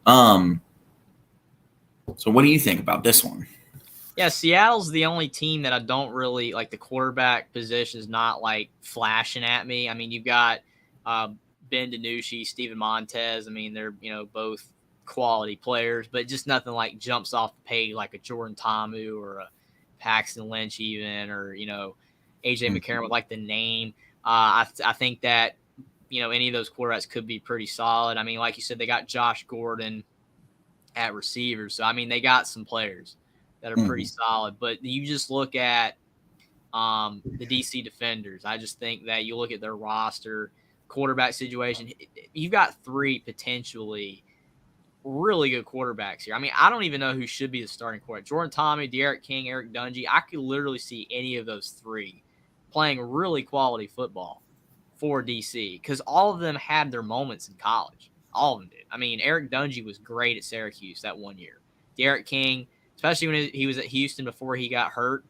So what do you think about this one? Yeah, Seattle's the only team that I don't really like. The quarterback position is not like flashing at me. I mean, you've got Ben DiNucci, Steven Montez. I mean, they're both quality players, but just nothing like jumps off the page like a Jordan Ta'amu or a Paxton Lynch even, or AJ McCarron with like the name. I think that any of those quarterbacks could be pretty solid. I mean, like you said, they got Josh Gordon at receivers, so I mean they got some players that are pretty solid. But you just look at the DC Defenders. I just think that you look at their roster, quarterback situation. You've got three potentially really good quarterbacks here. I mean, I don't even know who should be the starting quarterback. Jordan Tommy, Derek King, Eric Dungy. I could literally see any of those three playing really quality football for DC because all of them had their moments in college. All of them did. I mean, Eric Dungy was great at Syracuse that one year. Derek King, especially when he was at Houston before he got hurt,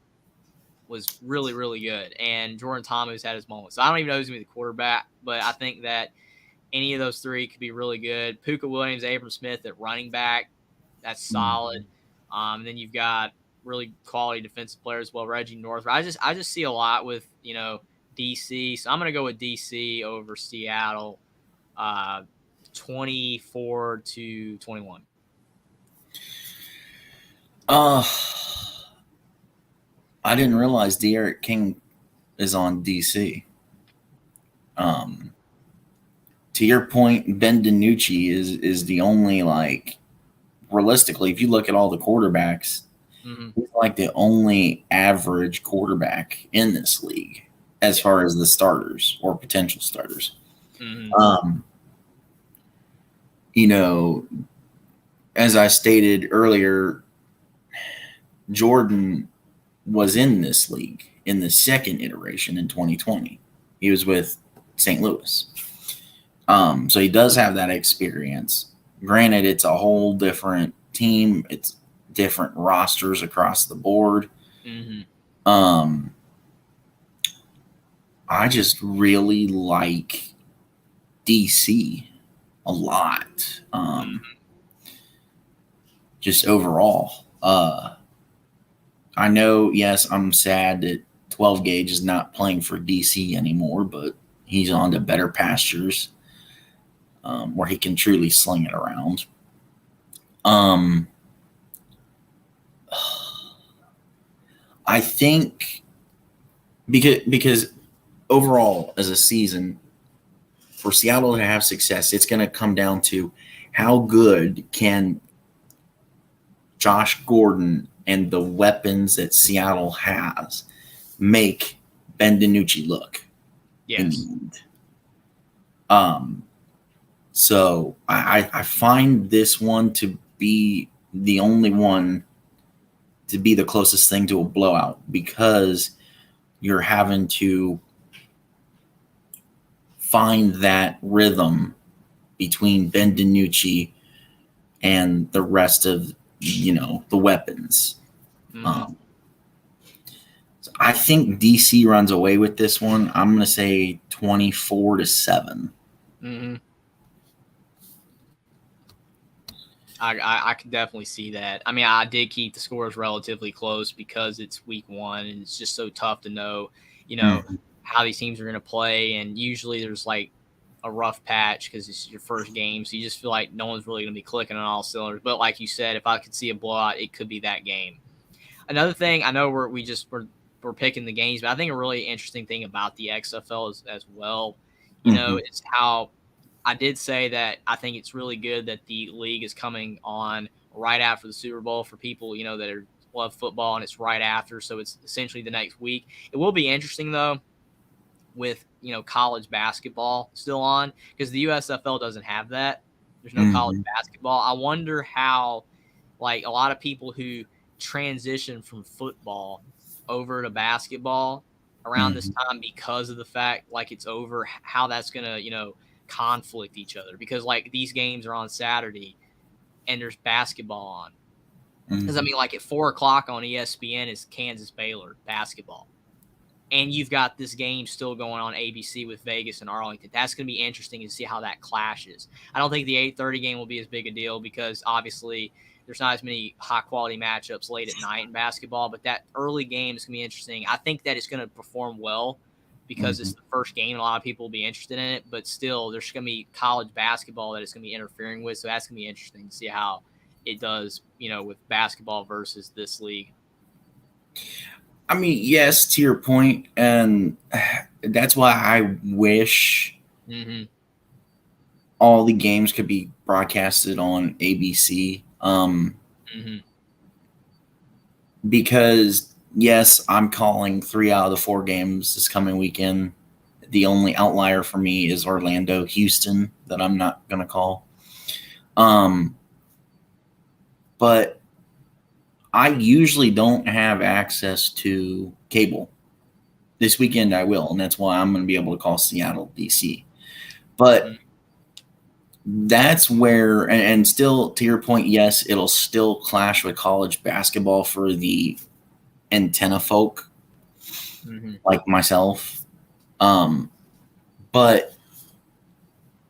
was really, really good. And Jordan Thomas had his moments. So I don't even know who's going to be the quarterback, but I think that any of those three could be really good. Puka Williams, Abram Smith at running back, that's solid. And then you've got really quality defensive players as well. Reggie North. I just see a lot with DC. So I'm going to go with DC over Seattle, 24-21. I didn't realize Derek King is on DC. To your point, Ben DiNucci is the only, like, realistically, if you look at all the quarterbacks, he's like the only average quarterback in this league as far as the starters or potential starters. As I stated earlier, Jordan was in this league in the second iteration in 2020. He was with St. Louis. So he does have that experience. Granted, it's a whole different team. It's different rosters across the board. I just really like DC a lot. Just overall. I know, yes, I'm sad that 12 Gauge is not playing for DC anymore, but he's on to better pastures where he can truly sling it around. I think because overall as a season, for Seattle to have success, it's going to come down to how good can Josh Gordon and the weapons that Seattle has make Ben DiNucci look. Yes. So I find this one to be the only one to be the closest thing to a blowout because you're having to find that rhythm between Ben DiNucci and the rest of the weapons. So I think DC runs away with this one. I'm going to say 24-7. I can definitely see that. I mean, I did keep the scores relatively close because it's week one and it's just so tough to know, how these teams are going to play. And usually there's like a rough patch because it's your first game. So you just feel like no one's really going to be clicking on all cylinders. But like you said, if I could see a blowout, it could be that game. Another thing, I know we're picking the games, but I think a really interesting thing about the XFL is as well, is how I did say that I think it's really good that the league is coming on right after the Super Bowl for people, that love football, and it's right after. So it's essentially the next week. It will be interesting, though, with, college basketball still on, because the USFL doesn't have that. There's no college Mm-hmm. basketball. I wonder how, like, a lot of people who transition from football over to basketball around this Mm-hmm. time because of the fact, like, it's over, how that's going to, conflict each other, because, like, these games are on Saturday and there's basketball on. Because, I Mm-hmm. mean, like, at 4 o'clock on ESPN is Kansas Baylor basketball. And you've got this game still going on ABC with Vegas and Arlington. That's going to be interesting to see how that clashes. I don't think the 8:30 game will be as big a deal because obviously there's not as many high quality matchups late at night in basketball. But that early game is going to be interesting. I think that it's going to perform well because Mm-hmm. it's the first game and a lot of people will be interested in it. But still, there's going to be college basketball that it's going to be interfering with. So that's going to be interesting to see how it does, with basketball versus this league. I mean, yes, to your point, and that's why I wish Mm-hmm. all the games could be broadcasted on ABC. Mm-hmm. Because yes, I'm calling 3 out of the 4 games this coming weekend. The only outlier for me is Orlando, Houston, that I'm not gonna call. Um, but I usually don't have access to cable. This weekend I will, and that's why I'm going to be able to call Seattle, DC. Mm-hmm. But that's where, and still to your point, yes, it'll still clash with college basketball for the antenna folk Mm-hmm. like myself. But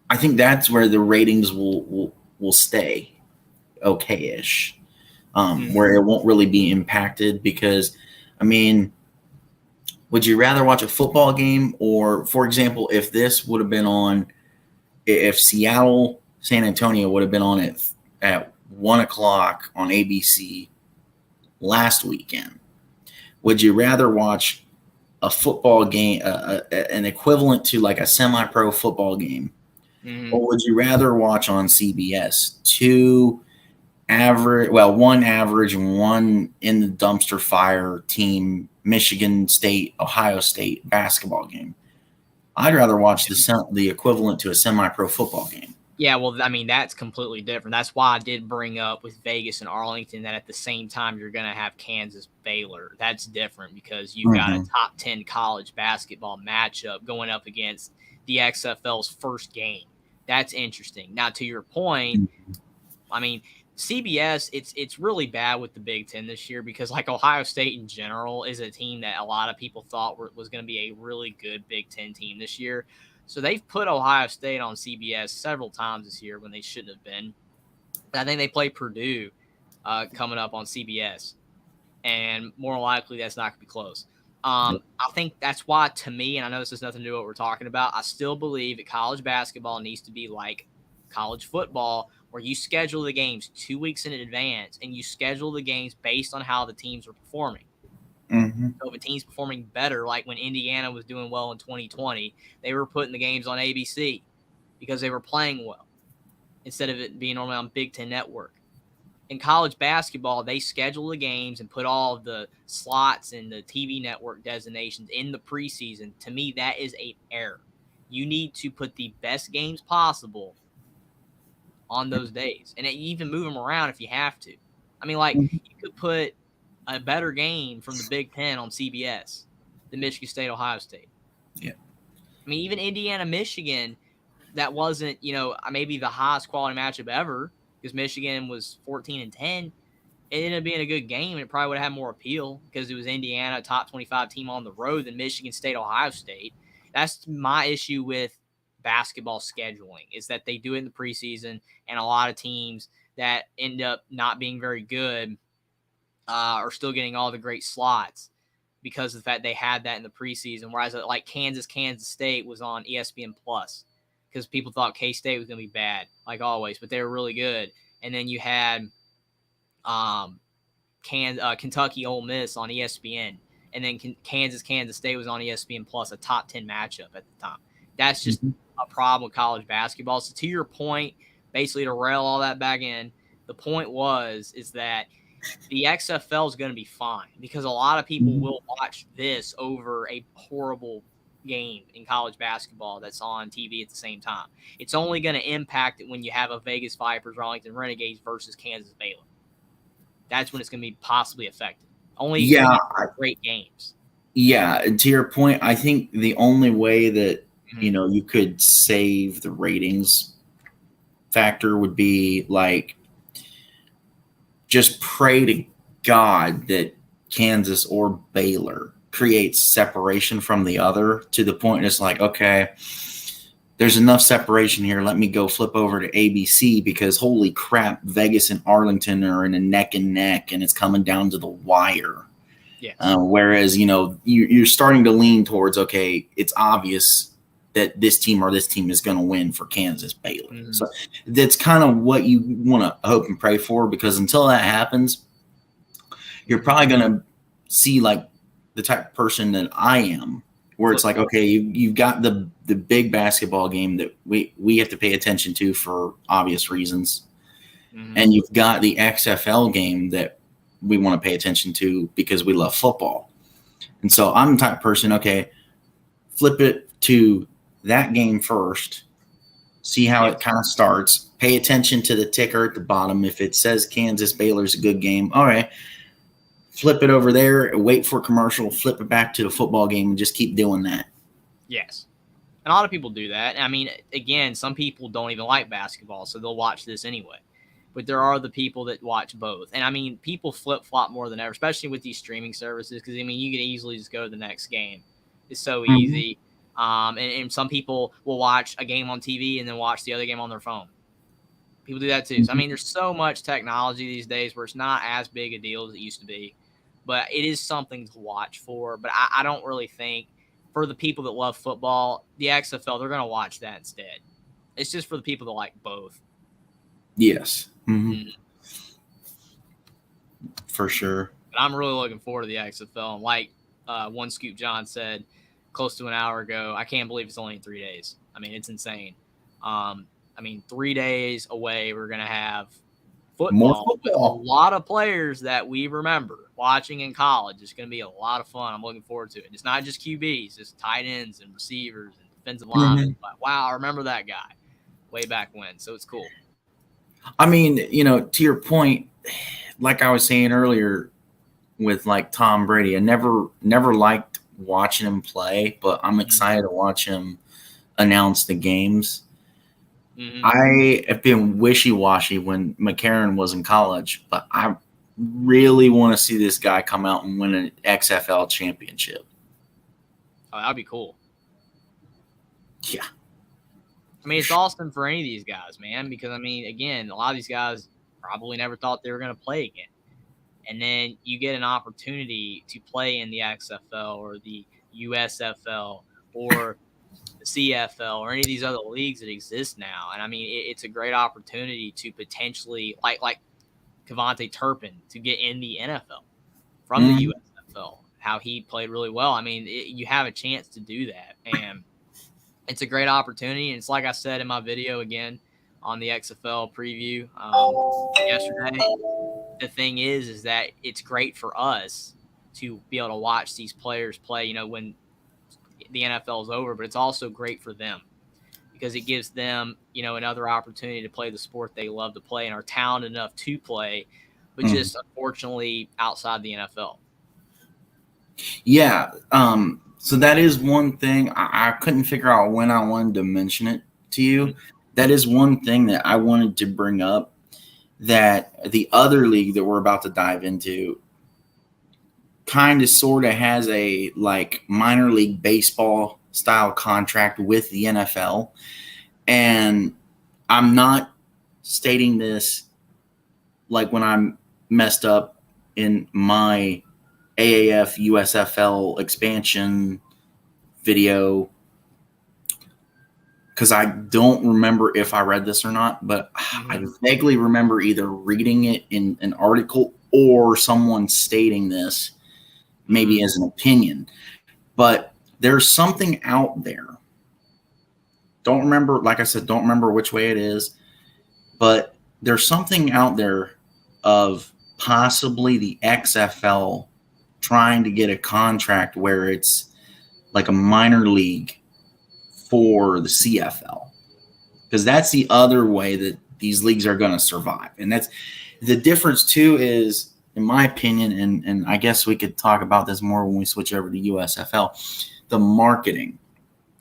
I think that's where the ratings will stay okay-ish, Mm-hmm. where it won't really be impacted because, I mean, would you rather watch a football game or, for example, if this would have been on, if Seattle, San Antonio would have been on it at 1 o'clock on ABC last weekend, would you rather watch a football game, an equivalent to like a semi-pro football game, Mm-hmm. or would you rather watch on CBS one average and one in the dumpster fire team, Michigan State, Ohio State basketball game? I'd rather watch the equivalent to a semi-pro football game. Yeah, well, I mean, that's completely different. That's why I did bring up with Vegas and Arlington that at the same time you're going to have Kansas Baylor. That's different because you've got a Mm-hmm. top 10 college basketball matchup going up against the XFL's first game. That's interesting. Now, to your point, I mean, CBS, it's really bad with the Big Ten this year because, like, Ohio State in general is a team that a lot of people thought was going to be a really good Big Ten team this year. So they've put Ohio State on CBS several times this year when they shouldn't have been. I think they play Purdue coming up on CBS, and more likely that's not going to be close. Yep. I think that's why, to me, and I know this has nothing to do with what we're talking about, I still believe that college basketball needs to be like college football, where you schedule the games 2 weeks in advance and you schedule the games based on how the teams are performing. Mm-hmm. So if a team's performing better, like when Indiana was doing well in 2020, they were putting the games on ABC because they were playing well instead of it being normally on Big Ten Network. In college basketball, they schedule the games and put all of the slots and the TV network designations in the preseason. To me, that is an error. You need to put the best games possible on those days, and even move them around if you have to. I mean, like, you could put a better game from the Big Ten on CBS than Michigan State, Ohio State. Yeah. I mean, even Indiana, Michigan, that wasn't, maybe the highest quality matchup ever because Michigan was 14-10. It ended up being a good game, and it probably would have had more appeal because it was Indiana, top 25 team on the road, than Michigan State, Ohio State. That's my issue with basketball scheduling, is that they do it in the preseason, and a lot of teams that end up not being very good are still getting all the great slots because of the fact they had that in the preseason. Whereas like Kansas State was on ESPN Plus because people thought K-State was going to be bad, like always, but they were really good. And then you had Kentucky Ole Miss on ESPN, and then Kansas State was on ESPN Plus, a top 10 matchup at the time. That's just Mm-hmm. a problem with college basketball. So to your point, basically to rail all that back in, the point is that the XFL is going to be fine because a lot of people will watch this over a horrible game in college basketball that's on TV at the same time. It's only going to impact it when you have a Vegas Vipers, Arlington Renegades versus Kansas Baylor. That's when it's going to be possibly affected. Only great games. Yeah, and to your point, I think the only way that you could save the ratings factor would be like just pray to God that Kansas or Baylor creates separation from the other to the point it's like, okay, there's enough separation here. Let me go flip over to ABC because holy crap, Vegas and Arlington are in a neck and neck and it's coming down to the wire. Yes. Whereas, you're starting to lean towards, okay, it's obvious that this team or this team is going to win for Kansas Baylor. Mm-hmm. So that's kind of what you want to hope and pray for, because until that happens, you're probably going to see like the type of person that I am, where it's like, okay, you've got the big basketball game that we have to pay attention to for obvious reasons. Mm-hmm. And you've got the XFL game that we want to pay attention to because we love football. And so I'm the type of person, okay, flip it to that game first, see how it kind of starts, pay attention to the ticker at the bottom. If it says Kansas Baylor's a good game, all right, flip it over there, wait for a commercial, flip it back to the football game, and just keep doing that. Yes. And a lot of people do that. I mean, again, some people don't even like basketball, so they'll watch this anyway. But there are the people that watch both. And, I mean, people flip-flop more than ever, especially with these streaming services, because, I mean, you can easily just go to the next game. It's so easy. And some people will watch a game on TV and then watch the other game on their phone. People do that too. So, I mean, there's so much technology these days where it's not as big a deal as it used to be. But it is something to watch for. But I don't really think, for the people that love football, the XFL, they're going to watch that instead. It's just for the people that like both. Yes. Mm-hmm. For sure. But I'm really looking forward to the XFL. And like One Scoop John said close to an hour ago, I can't believe it's only in 3 days. I mean, it's insane. 3 days away, we're going to have football. More football. With a lot of players that we remember watching in college. It's going to be a lot of fun. I'm looking forward to it. It's not just QBs, it's tight ends and receivers and defensive linemen. But, wow, I remember that guy way back when. So it's cool. I mean, to your point, like I was saying earlier with like Tom Brady, I never liked watching him play, but I'm excited to watch him announce the games. Mm-hmm. I have been wishy-washy when McCarron was in college, but I really want to see this guy come out and win an XFL championship. Oh, that'd be cool. Yeah. I mean, it's awesome for any of these guys, man, because, I mean, again, a lot of these guys probably never thought they were going to play again. And then you get an opportunity to play in the XFL or the USFL or the CFL or any of these other leagues that exist now. And, I mean, it's a great opportunity to potentially, like Kevontae Turpin, to get in the NFL from the USFL, how he played really well. I mean, you have a chance to do that. And it's a great opportunity. And it's like I said in my video again on the XFL preview yesterday, the thing is that it's great for us to be able to watch these players play, when the NFL is over, but it's also great for them because it gives them, another opportunity to play the sport they love to play and are talented enough to play, but just unfortunately outside the NFL. Yeah. So that is one thing I couldn't figure out when I wanted to mention it to you. That is one thing that I wanted to bring up, that the other league that we're about to dive into kind of sort of has a like minor league baseball style contract with the NFL. And I'm not stating this like when I'm messed up in my AAF USFL expansion video, because I don't remember if I read this or not, but I vaguely remember either reading it in an article or someone stating this maybe as an opinion. But there's something out there. don't remember, like I said, don't remember which way it is, but there's something out there of possibly the XFL trying to get a contract where it's like a minor league for the CFL, because that's the other way that these leagues are going to survive. And that's the difference too, is in my opinion, and I guess we could talk about this more when we switch over to USFL, the marketing.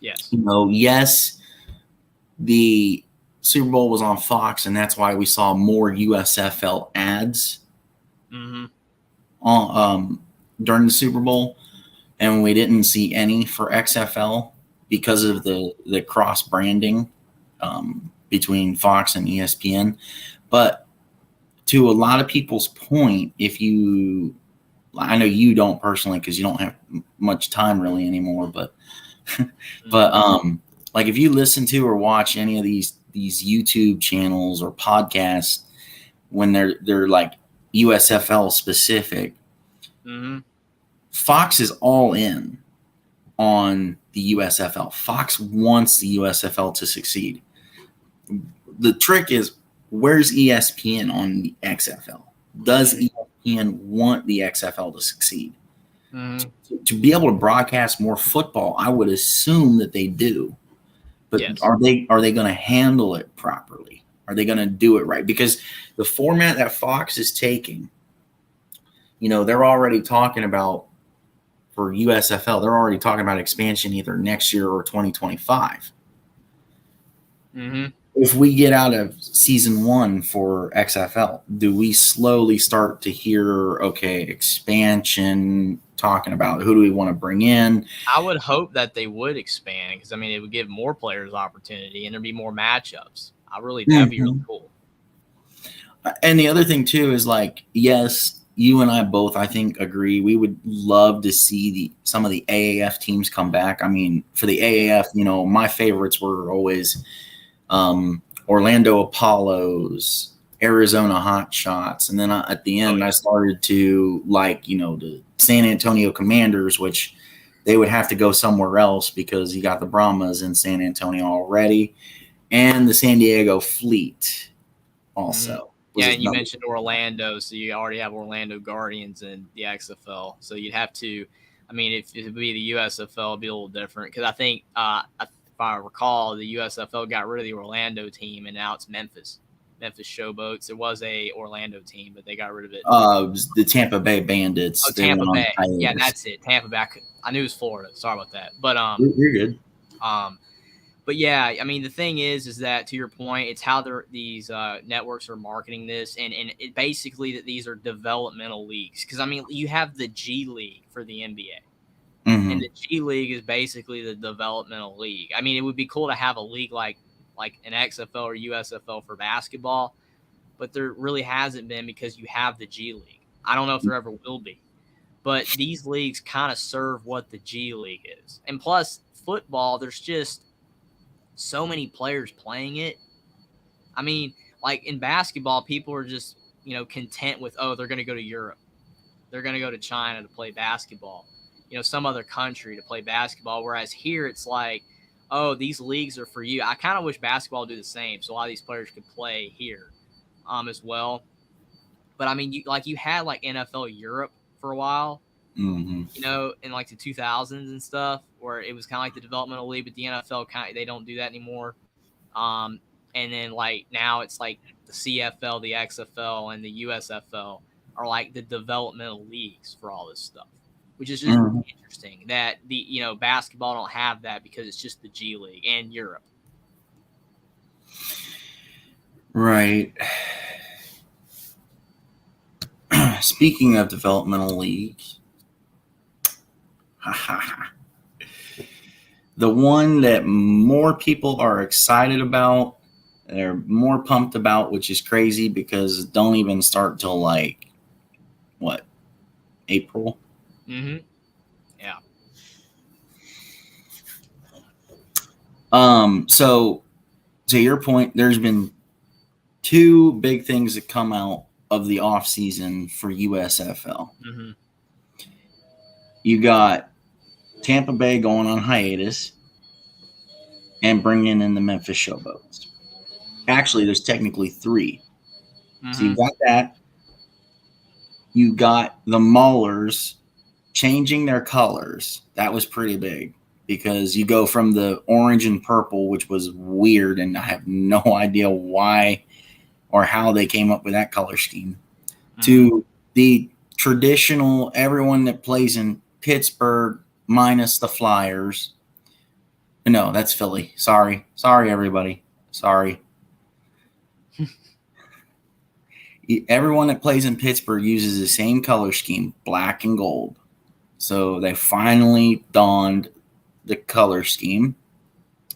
Yes. Yes, the Super Bowl was on Fox, and that's why we saw more USFL ads on, during the Super Bowl, and we didn't see any for XFL because of the cross branding between Fox and ESPN. But to a lot of people's point, I know you don't personally because you don't have much time really anymore, but like if you listen to or watch any of these YouTube channels or podcasts when they're like USFL specific, Fox is all in on the USFL. Fox wants the USFL to succeed. The trick is, where's ESPN on the XFL? Does ESPN want the XFL to succeed? To be able to broadcast more football, I would assume that they do. But yes. Are they going to handle it properly? Are they going to do it right? Because the format that Fox is taking, they're already talking about, for USFL, they're already talking about expansion either next year or 2025. If we get out of season 1 for XFL, do we slowly start to hear, okay, expansion, talking about who do we want to bring in? I would hope that they would expand, because it would give more players opportunity and there'd be more matchups. That'd be really cool. And the other thing too is, like, yes, you and I both, I think, agree. We would love to see some of the AAF teams come back. For the AAF, my favorites were always Orlando Apollos, Arizona Hotshots, and then at the end, I started to like, the San Antonio Commanders, which they would have to go somewhere else because you got the Brahmas in San Antonio already, and the San Diego Fleet also. Yeah, and you mentioned Orlando, so you already have Orlando Guardians in the XFL, so you'd have to. If it would be the USFL, it'd be a little different, because I think if I recall, the USFL got rid of the Orlando team, and now it's Memphis Showboats. It was a Orlando team, but they got rid of it. The Tampa Bay Bandits. Oh, Tampa Bay. Yeah, that's it. Tampa Bay. I knew it was Florida. Sorry about that. But you're good. But yeah, the thing is that, to your point, it's how these networks are marketing this, and it basically that these are developmental leagues, because you have the G League for the NBA. And the G League is basically the developmental league. It would be cool to have a league like an XFL or USFL for basketball, but there really hasn't been, because you have the G League. I don't know if there ever will be, but these leagues kind of serve what the G League is. And plus, football, there's just so many players playing it. Like in basketball, people are just, content with, they're going to go to Europe. They're going to go to China to play basketball. Some other country to play basketball. Whereas here it's like, these leagues are for you. I kind of wish basketball would do the same, so a lot of these players could play here as well. But you had like NFL Europe for a while, in like the 2000s and stuff, where it was kind of like the developmental league, but the NFL they don't do that anymore. And then like now it's like the CFL, the XFL, and the USFL are like the developmental leagues for all this stuff, which is just really interesting that the basketball don't have that, because it's just the G League and Europe. Right. Speaking of developmental leagues, the one that more people are excited about, they're more pumped about, which is crazy because it don't even start till like what, April? Yeah. So to your point, there's been two big things that come out of the off season for USFL. You got Tampa Bay going on hiatus, and bringing in the Memphis Showboats. Actually, there's technically 3. So Mm-hmm. you've got that. You got the Maulers changing their colors. That was pretty big because you go from the orange and purple, which was weird, and I have no idea why or how they came up with that color scheme, to the traditional everyone that plays in Pittsburgh minus the Flyers. No, that's Philly. Sorry, everybody. Sorry. Everyone that plays in Pittsburgh uses the same color scheme, black and gold. So they finally donned the color scheme.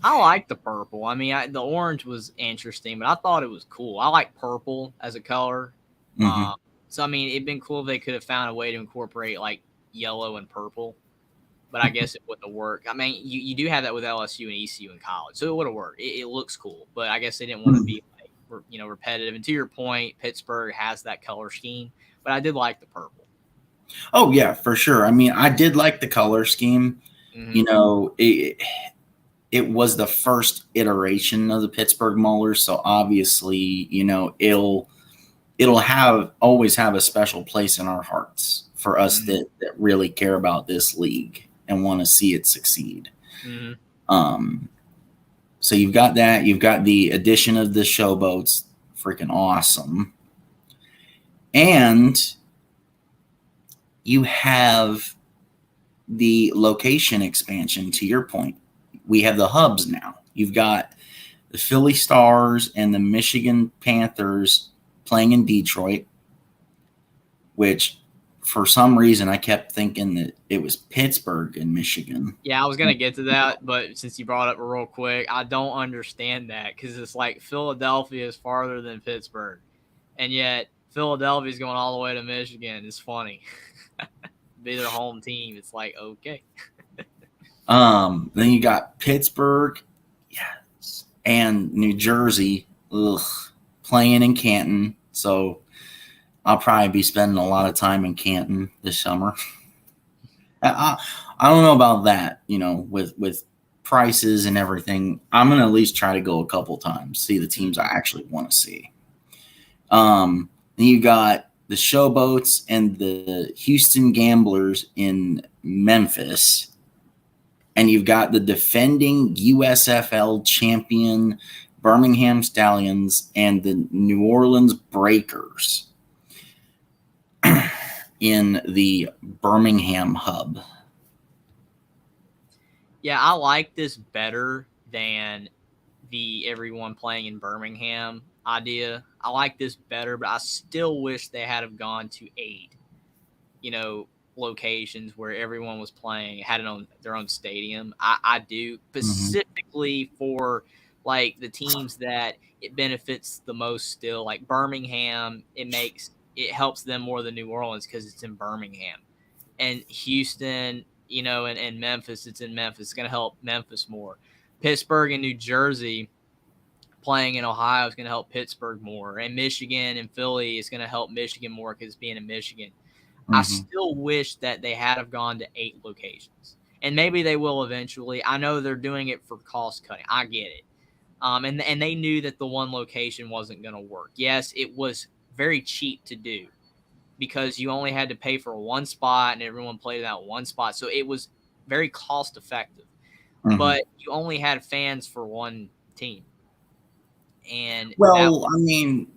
I like the purple. I mean, the orange was interesting, but I thought it was cool. I like purple as a color. Mm-hmm. So I mean, it'd been cool if they could have found a way to incorporate like yellow and purple, but I guess it wouldn't have worked. I mean, you do have that with LSU and ECU in college, so it would have worked. It looks cool, but I guess they didn't want to be like repetitive. And to your point, Pittsburgh has that color scheme, but I did like the purple. Oh yeah, for sure. I mean, I did like the color scheme. Mm-hmm. You know, it was the first iteration of the Pittsburgh Maulers, so obviously, you know, it'll always have a special place in our hearts for us that really care about this league and want to see it succeed. Mm-hmm. So you've got that. You've got the addition of the Showboats, freaking awesome, and you have the location expansion. To your point, we have the hubs now. You've got the Philly Stars and the Michigan Panthers playing in Detroit, which for some reason I kept thinking that it was Pittsburgh in Michigan. Yeah, I was gonna get to that, but since you brought it up real quick, I don't understand that because it's like Philadelphia is farther than Pittsburgh, and yet Philadelphia is going all the way to Michigan. It's funny. Be their home team. It's like okay. Then you got Pittsburgh, yes, and New Jersey, playing in Canton. So I'll probably be spending a lot of time in Canton this summer. I don't know about that, you know, with prices and everything. I'm gonna at least try to go a couple times, see the teams I actually want to see. Then you got the Showboats and the Houston Gamblers in Memphis. And you've got the defending USFL champion Birmingham Stallions and the New Orleans Breakers in the Birmingham hub. Yeah, I like this better than the everyone playing in Birmingham idea. I like this better, but I still wish they had have gone to 8, locations where everyone was playing, had their own stadium. I do specifically for like the teams that it benefits the most still, like Birmingham. It helps them more than New Orleans because it's in Birmingham, and Houston, and Memphis. It's in Memphis. It's going to help Memphis more. Pittsburgh and New Jersey playing in Ohio is going to help Pittsburgh more, and Michigan and Philly is going to help Michigan more because it's being in Michigan. I still wish that they had have gone to 8 locations, and maybe they will eventually. I know they're doing it for cost cutting. I get it. And they knew that the one location wasn't going to work. Yes, it was very cheap to do because you only had to pay for one spot and everyone played in that one spot. So it was very cost effective, but you only had fans for one team. And I mean,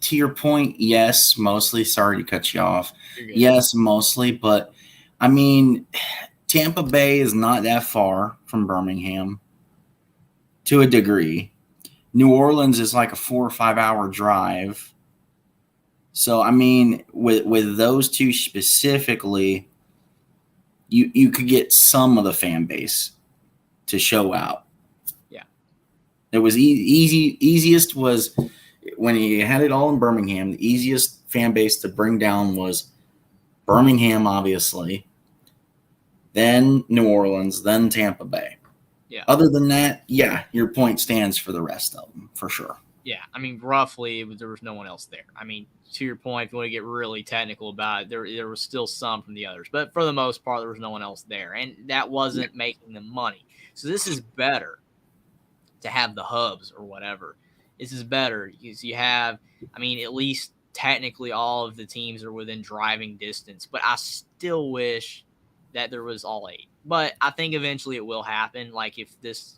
to your point, yes, mostly. Sorry to cut you off. Yes, mostly, but I mean, Tampa Bay is not that far from Birmingham to a degree. New Orleans is like a 4 or 5 hour drive. So I mean, with those two specifically, you could get some of the fan base to show out. It was easiest was when you had it all in Birmingham. The easiest fan base to bring down was Birmingham, obviously, then New Orleans, then Tampa Bay. Yeah. Other than that, yeah, your point stands for the rest of them, for sure. Yeah, I mean, roughly, there was no one else there. I mean, to your point, if you want to get really technical about it, there was still some from the others. But for the most part, there was no one else there. And that wasn't making them money. So this is better. to have the hubs or whatever. This is better because you have, I mean, at least technically all of the teams are within driving distance, but I still wish that there was all 8. But I think eventually it will happen. Like if this,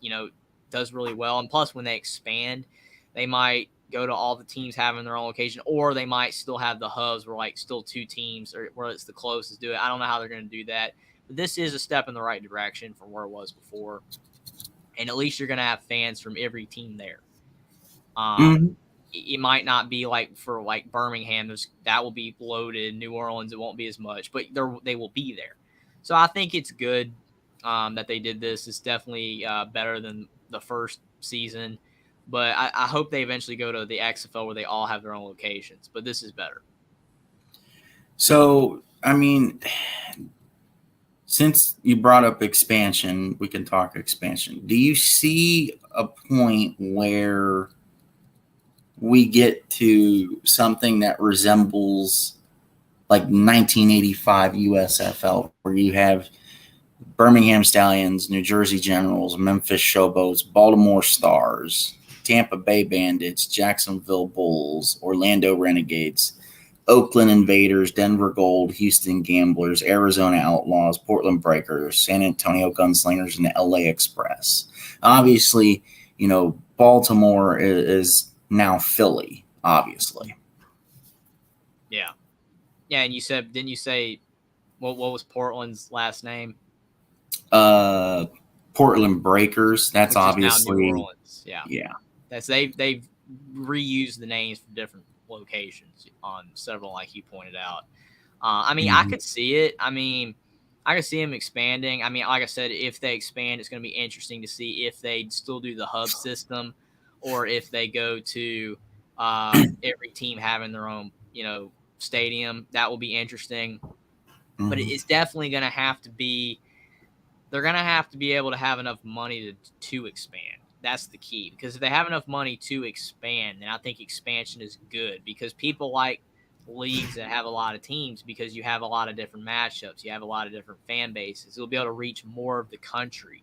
does really well, and plus when they expand, they might go to all the teams having their own location, or they might still have the hubs where like still 2 teams or where it's the closest do it. I don't know how they're going to do that, but this is a step in the right direction from where it was before. And at least you're going to have fans from every team there. It might not be like for like Birmingham, that will be loaded. New Orleans, it won't be as much, but they will be there. So I think it's good that they did this. It's definitely better than the first season, but I hope they eventually go to the XFL where they all have their own locations. But this is better. So, I mean, since you brought up expansion, we can talk expansion. Do you see a point where we get to something that resembles like 1985 USFL, where you have Birmingham Stallions, New Jersey Generals, Memphis Showboats, Baltimore Stars, Tampa Bay Bandits, Jacksonville Bulls, Orlando Renegades, Oakland Invaders, Denver Gold, Houston Gamblers, Arizona Outlaws, Portland Breakers, San Antonio Gunslingers, and the LA Express. Obviously, Baltimore is now Philly, obviously. Yeah. Yeah, and didn't you say what was Portland's last name? Portland Breakers. That's which obviously is now New Orleans. Yeah. Yeah. They've reused the names for different locations on several, like you pointed out. I mean, I could see it. I mean, I could see them expanding. I mean, like I said, if they expand, it's going to be interesting to see if they still do the hub system or if they go to every team having their own, stadium. That will be interesting. But it's definitely going to have to be – they're going to have to be able to have enough money to expand. That's the key. Because if they have enough money to expand, then I think expansion is good because people like leagues that have a lot of teams because you have a lot of different matchups. You have a lot of different fan bases. You'll be able to reach more of the country.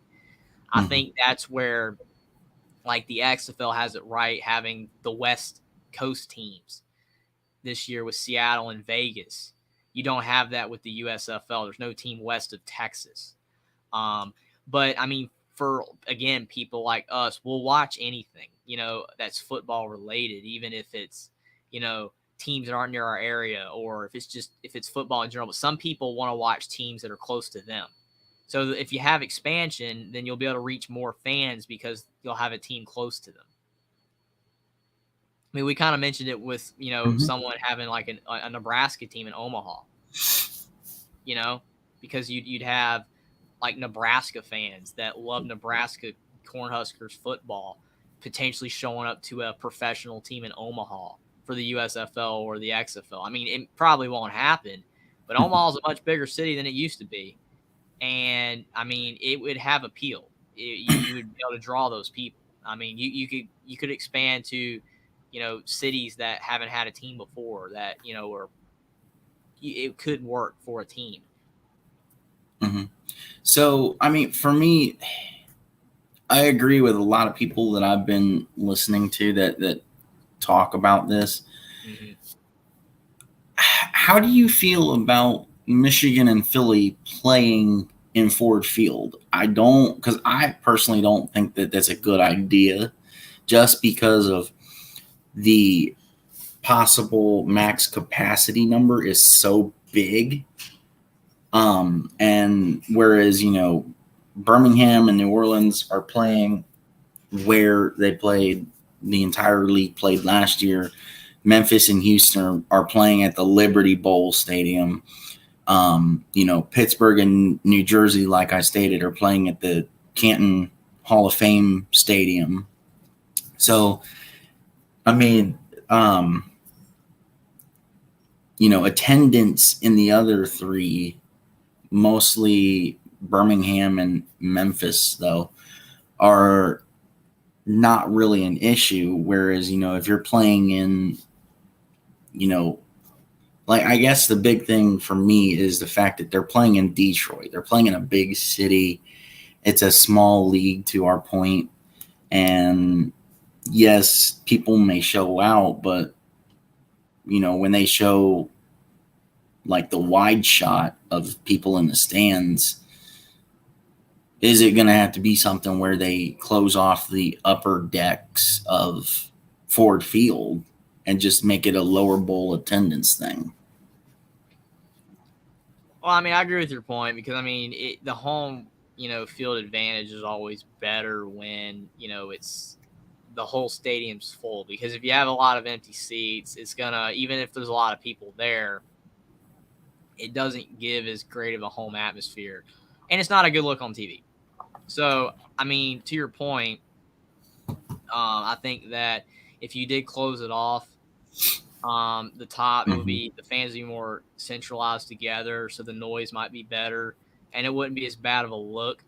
I think that's where, like, the XFL has it right, having the West Coast teams this year with Seattle and Vegas. You don't have that with the USFL. There's no team west of Texas. But, I mean, for, again, people like us, we'll watch anything, that's football related, even if it's, teams that aren't near our area or if it's football in general. But some people want to watch teams that are close to them. So if you have expansion, then you'll be able to reach more fans because you'll have a team close to them. I mean, we kind of mentioned it with, someone having like a Nebraska team in Omaha, because you'd have like Nebraska fans that love Nebraska Cornhuskers football potentially showing up to a professional team in Omaha for the USFL or the XFL. I mean, it probably won't happen, but Omaha is a much bigger city than it used to be. And, I mean, it would have appeal. You would be able to draw those people. I mean, you could expand to, cities that haven't had a team before that, or it could work for a team. So, I mean, for me, I agree with a lot of people that I've been listening to that talk about this. How do you feel about Michigan and Philly playing in Ford Field? Because I personally don't think that that's a good idea just because of the possible max capacity number is so big. And whereas, Birmingham and New Orleans are playing where they played the entire league played last year. Memphis and Houston are playing at the Liberty Bowl Stadium. Pittsburgh and New Jersey, like I stated, are playing at the Canton Hall of Fame Stadium. So, I mean, attendance in the other three, mostly Birmingham and Memphis, though, are not really an issue. Whereas, if you're playing in, like, I guess the big thing for me is the fact that they're playing in Detroit. They're playing in a big city. It's a small league to our point. And yes, people may show out, but when they show like the wide shot of people in the stands, is it going to have to be something where they close off the upper decks of Ford Field and just make it a lower bowl attendance thing? Well, I mean, I agree with your point because the home, field advantage is always better when it's the whole stadium's full. Because if you have a lot of empty seats, it's gonna, even if there's a lot of people there, it doesn't give as great of a home atmosphere, and it's not a good look on TV. So, I mean, to your point, I think that if you did close it off, the top, it would Mm-hmm. be, the fans would be more centralized together, so the noise might be better, and it wouldn't be as bad of a look.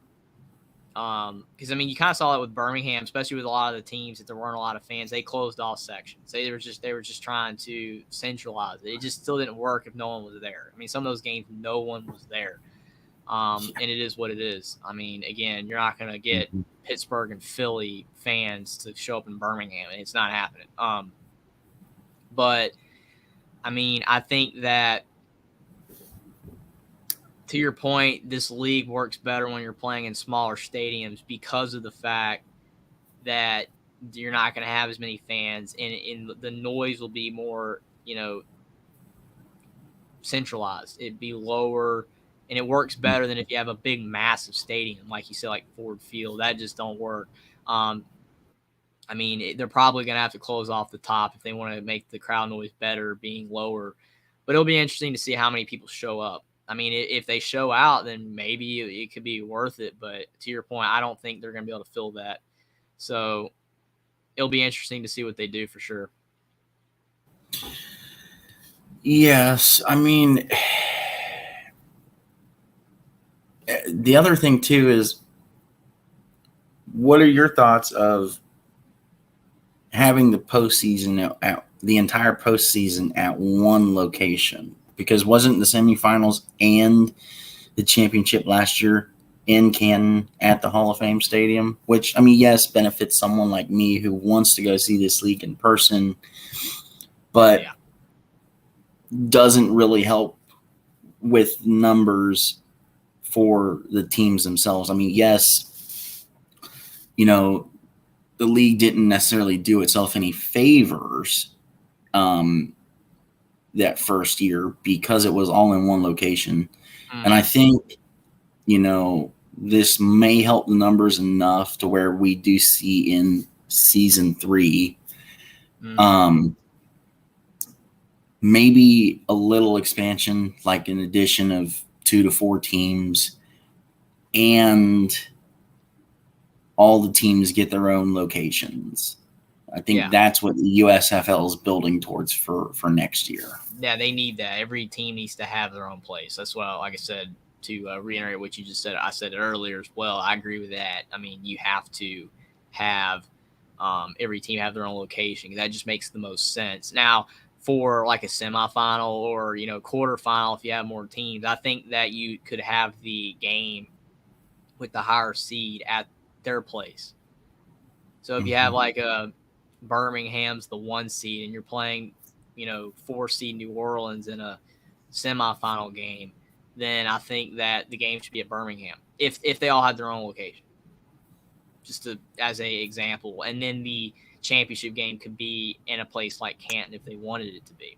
Because you kind of saw it with Birmingham, especially with a lot of the teams that there weren't a lot of fans. They closed off sections. They were just trying to centralize it. It just still didn't work if no one was there. Some of those games, no one was there. And it is what it is. Again, you're not going to get Mm-hmm. Pittsburgh and Philly fans to show up in Birmingham, and it's not happening. But I think that, to your point, this league works better when you're playing in smaller stadiums because of the fact that you're not going to have as many fans, and the noise will be more, centralized. It'd be lower, and it works better than if you have a big, massive stadium, like you said, like Ford Field. That just don't work. They're probably going to have to close off the top if they want to make the crowd noise better, being lower. But it'll be interesting to see how many people show up. If they show out, then maybe it could be worth it. But to your point, I don't think they're going to be able to fill that. So it'll be interesting to see what they do for sure. Yes, the other thing too is, what are your thoughts of having the postseason at the entire postseason at one location? Because wasn't the semifinals and the championship last year in Canton at the Hall of Fame Stadium? Which, yes, benefits someone like me who wants to go see this league in person, but doesn't really help with numbers for the teams themselves. Yes, the league didn't necessarily do itself any favors that first year because it was all in one location. And I think, this may help the numbers enough to where we do see in season 3, maybe a little expansion, like an addition of 2 to 4 teams, and all the teams get their own locations. I think that's what the USFL is building towards for next year. Yeah, they need that. Every team needs to have their own place. That's what, like I said, to reiterate what you just said, I said it earlier as well. I agree with that. You have to have every team have their own location. That just makes the most sense. Now, for like a semifinal or, quarterfinal, if you have more teams, I think that you could have the game with the higher seed at their place. So if you have like a Birmingham's the 1 seed and you're playing, 4 seed New Orleans in a semifinal game, then I think that the game should be at Birmingham if they all had their own location, just as a example. And then the championship game could be in a place like Canton if they wanted it to be.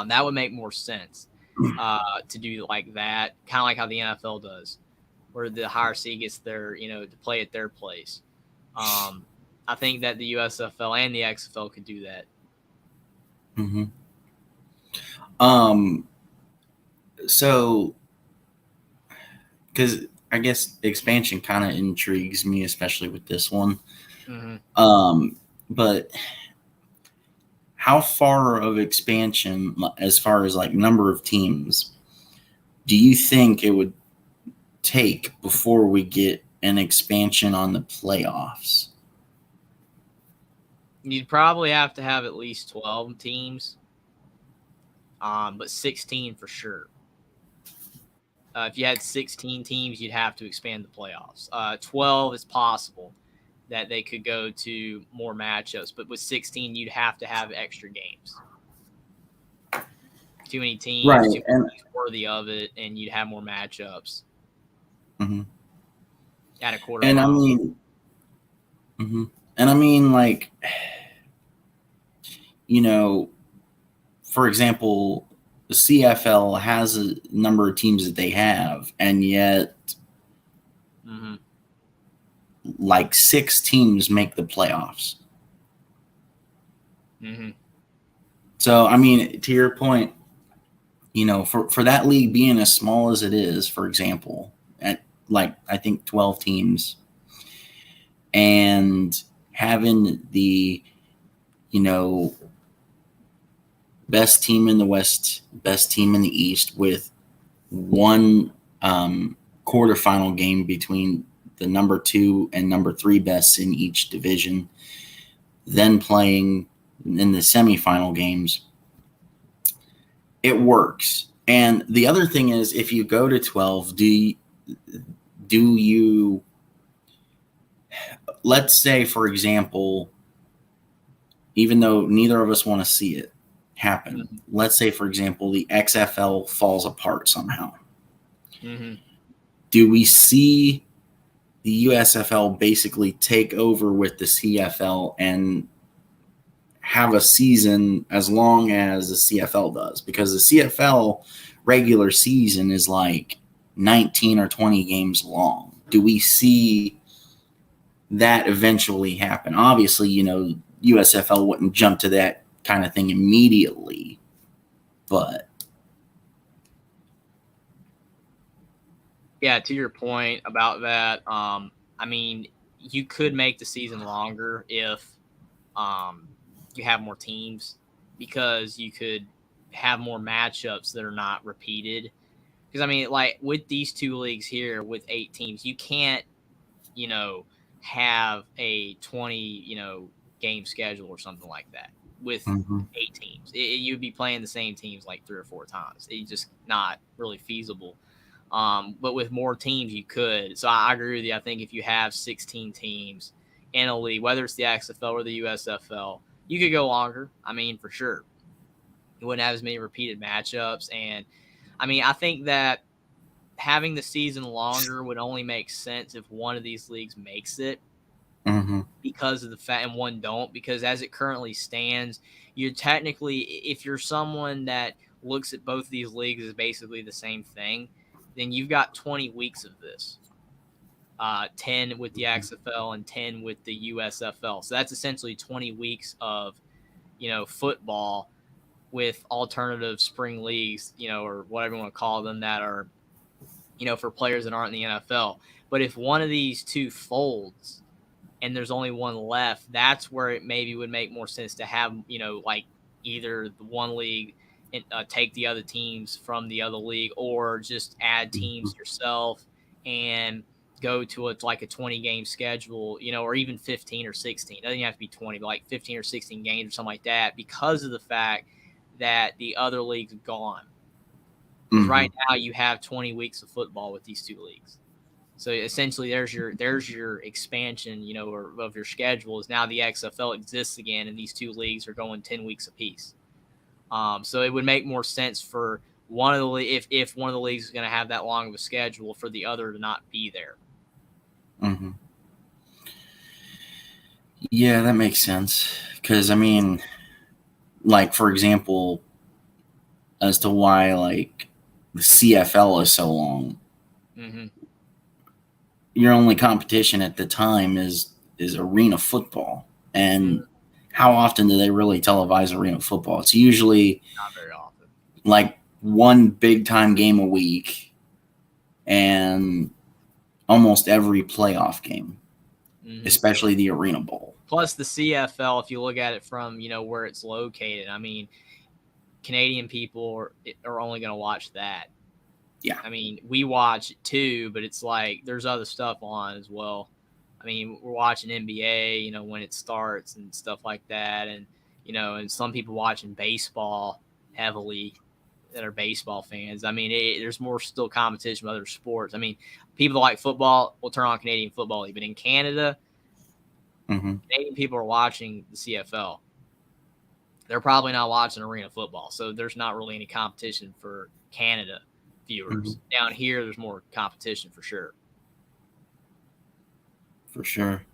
That would make more sense to do like that, kind of like how the NFL does, where the higher seed gets their, to play at their place. I think that the USFL and the XFL could do that. Mm-hmm. So, because I guess expansion kind of intrigues me, especially with this one. But how far of expansion, as far as like number of teams, do you think it would take before we get an expansion on the playoffs? You'd probably have to have at least 12 teams, but 16 for sure. If you had 16 teams, you'd have to expand the playoffs. 12 is possible. that they could go to more matchups. But with 16, you'd have to have extra games. Too many teams, Right, too many teams worthy of it, and you'd have more matchups at a quarter and mile. I mean, like, for example, the CFL has a number of teams that they have, and yet like 6 teams make the playoffs. So, I mean, to your point, for that league being as small as it is, for example, at like I think 12 teams, and having the best team in the West, best team in the East, with one quarterfinal game between the number 2 and number 3 best in each division, then playing in the semifinal games, it works. And the other thing is, if you go to 12, do you, let's say, for example, even though neither of us want to see it happen, let's say, for example, the XFL falls apart somehow. Do we see the USFL basically take over with the CFL and have a season as long as the CFL does? Because the CFL regular season is like 19 or 20 games long. Do we see that eventually happen? Obviously, USFL wouldn't jump to that kind of thing immediately, but yeah, to your point about that, I mean, you could make the season longer if you have more teams, because you could have more matchups that are not repeated. Because I mean, like with these 2 leagues here with 8 teams, you can't, have a 20, game schedule or something like that with 8 teams. You'd be playing the same teams like 3 or 4 times. It's just not really feasible. But with more teams, you could. So I agree with you. I think if you have 16 teams in a league, whether it's the XFL or the USFL, you could go longer. I mean, for sure. You wouldn't have as many repeated matchups. And I mean, I think that having the season longer would only make sense if one of these leagues makes it, because of the fact, and one don't, because as it currently stands, you're technically, if you're someone that looks at both of these leagues as basically the same thing, then you've got 20 weeks of this. 10 with the XFL and 10 with the USFL. So that's essentially 20 weeks of, football with alternative spring leagues, or whatever you want to call them, that are, for players that aren't in the NFL. But if one of these 2 folds and there's only one left, that's where it maybe would make more sense to have, like either the one league and take the other teams from the other league, or just add teams yourself and go to like a 20 game schedule, or even 15 or 16. It doesn't have to be 20, but like 15 or 16 games or something like that, because of the fact that the other league's gone. Because right now you have 20 weeks of football with these 2 leagues. So essentially there's your expansion, of your schedule, is now the XFL exists again, and these 2 leagues are going 10 weeks apiece. So it would make more sense for one of the if one of the leagues is going to have that long of a schedule, for the other to not be there. Yeah, that makes sense. Because I mean, like, for example, as to why like the CFL is so long, your only competition at the time is arena football. And how often do they really televise arena football? It's usually not very often, like one big time game a week, and almost every playoff game, especially the Arena Bowl. Plus the CFL, if you look at it from, where it's located, I mean, Canadian people are only going to watch that. Yeah. I mean, we watch it too, but it's like there's other stuff on as well. I mean, we're watching NBA, when it starts and stuff like that. And, and some people watching baseball heavily that are baseball fans. I mean, there's more still competition with other sports. I mean, people that like football will turn on Canadian Football League, but in Canada, Canadian people are watching the CFL. They're probably not watching arena football, so there's not really any competition for Canada viewers. Down here, there's more competition for sure. For sure.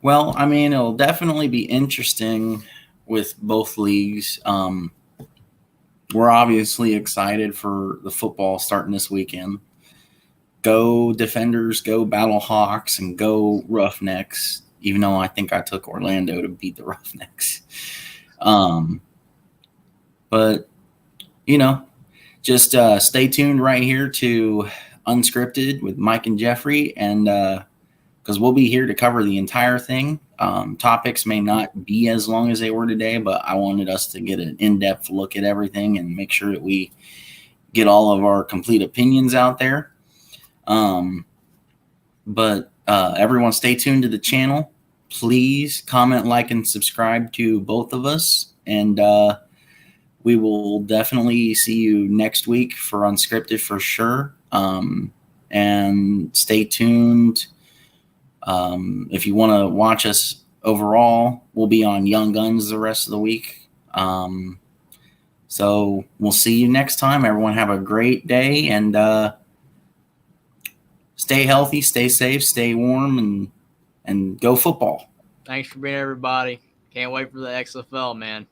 Well, I mean, it'll definitely be interesting with both leagues. We're obviously excited for the football starting this weekend. Go Defenders, go Battlehawks, and go Roughnecks, even though I think I took Orlando to beat the Roughnecks. But, just stay tuned right here to Unscripted with Mike and Jeffrey, and because we'll be here to cover the entire thing. Topics may not be as long as they were today, but I wanted us to get an in-depth look at everything and make sure that we get all of our complete opinions out there. But everyone stay tuned to the channel. Please comment, like, and subscribe to both of us. And we will definitely see you next week for Unscripted for sure. And stay tuned. If you want to watch us overall, we'll be on Young Guns the rest of the week. So we'll see you next time. Everyone have a great day, and stay healthy, stay safe, stay warm, and go football. Thanks for being everybody. Can't wait for the XFL, man.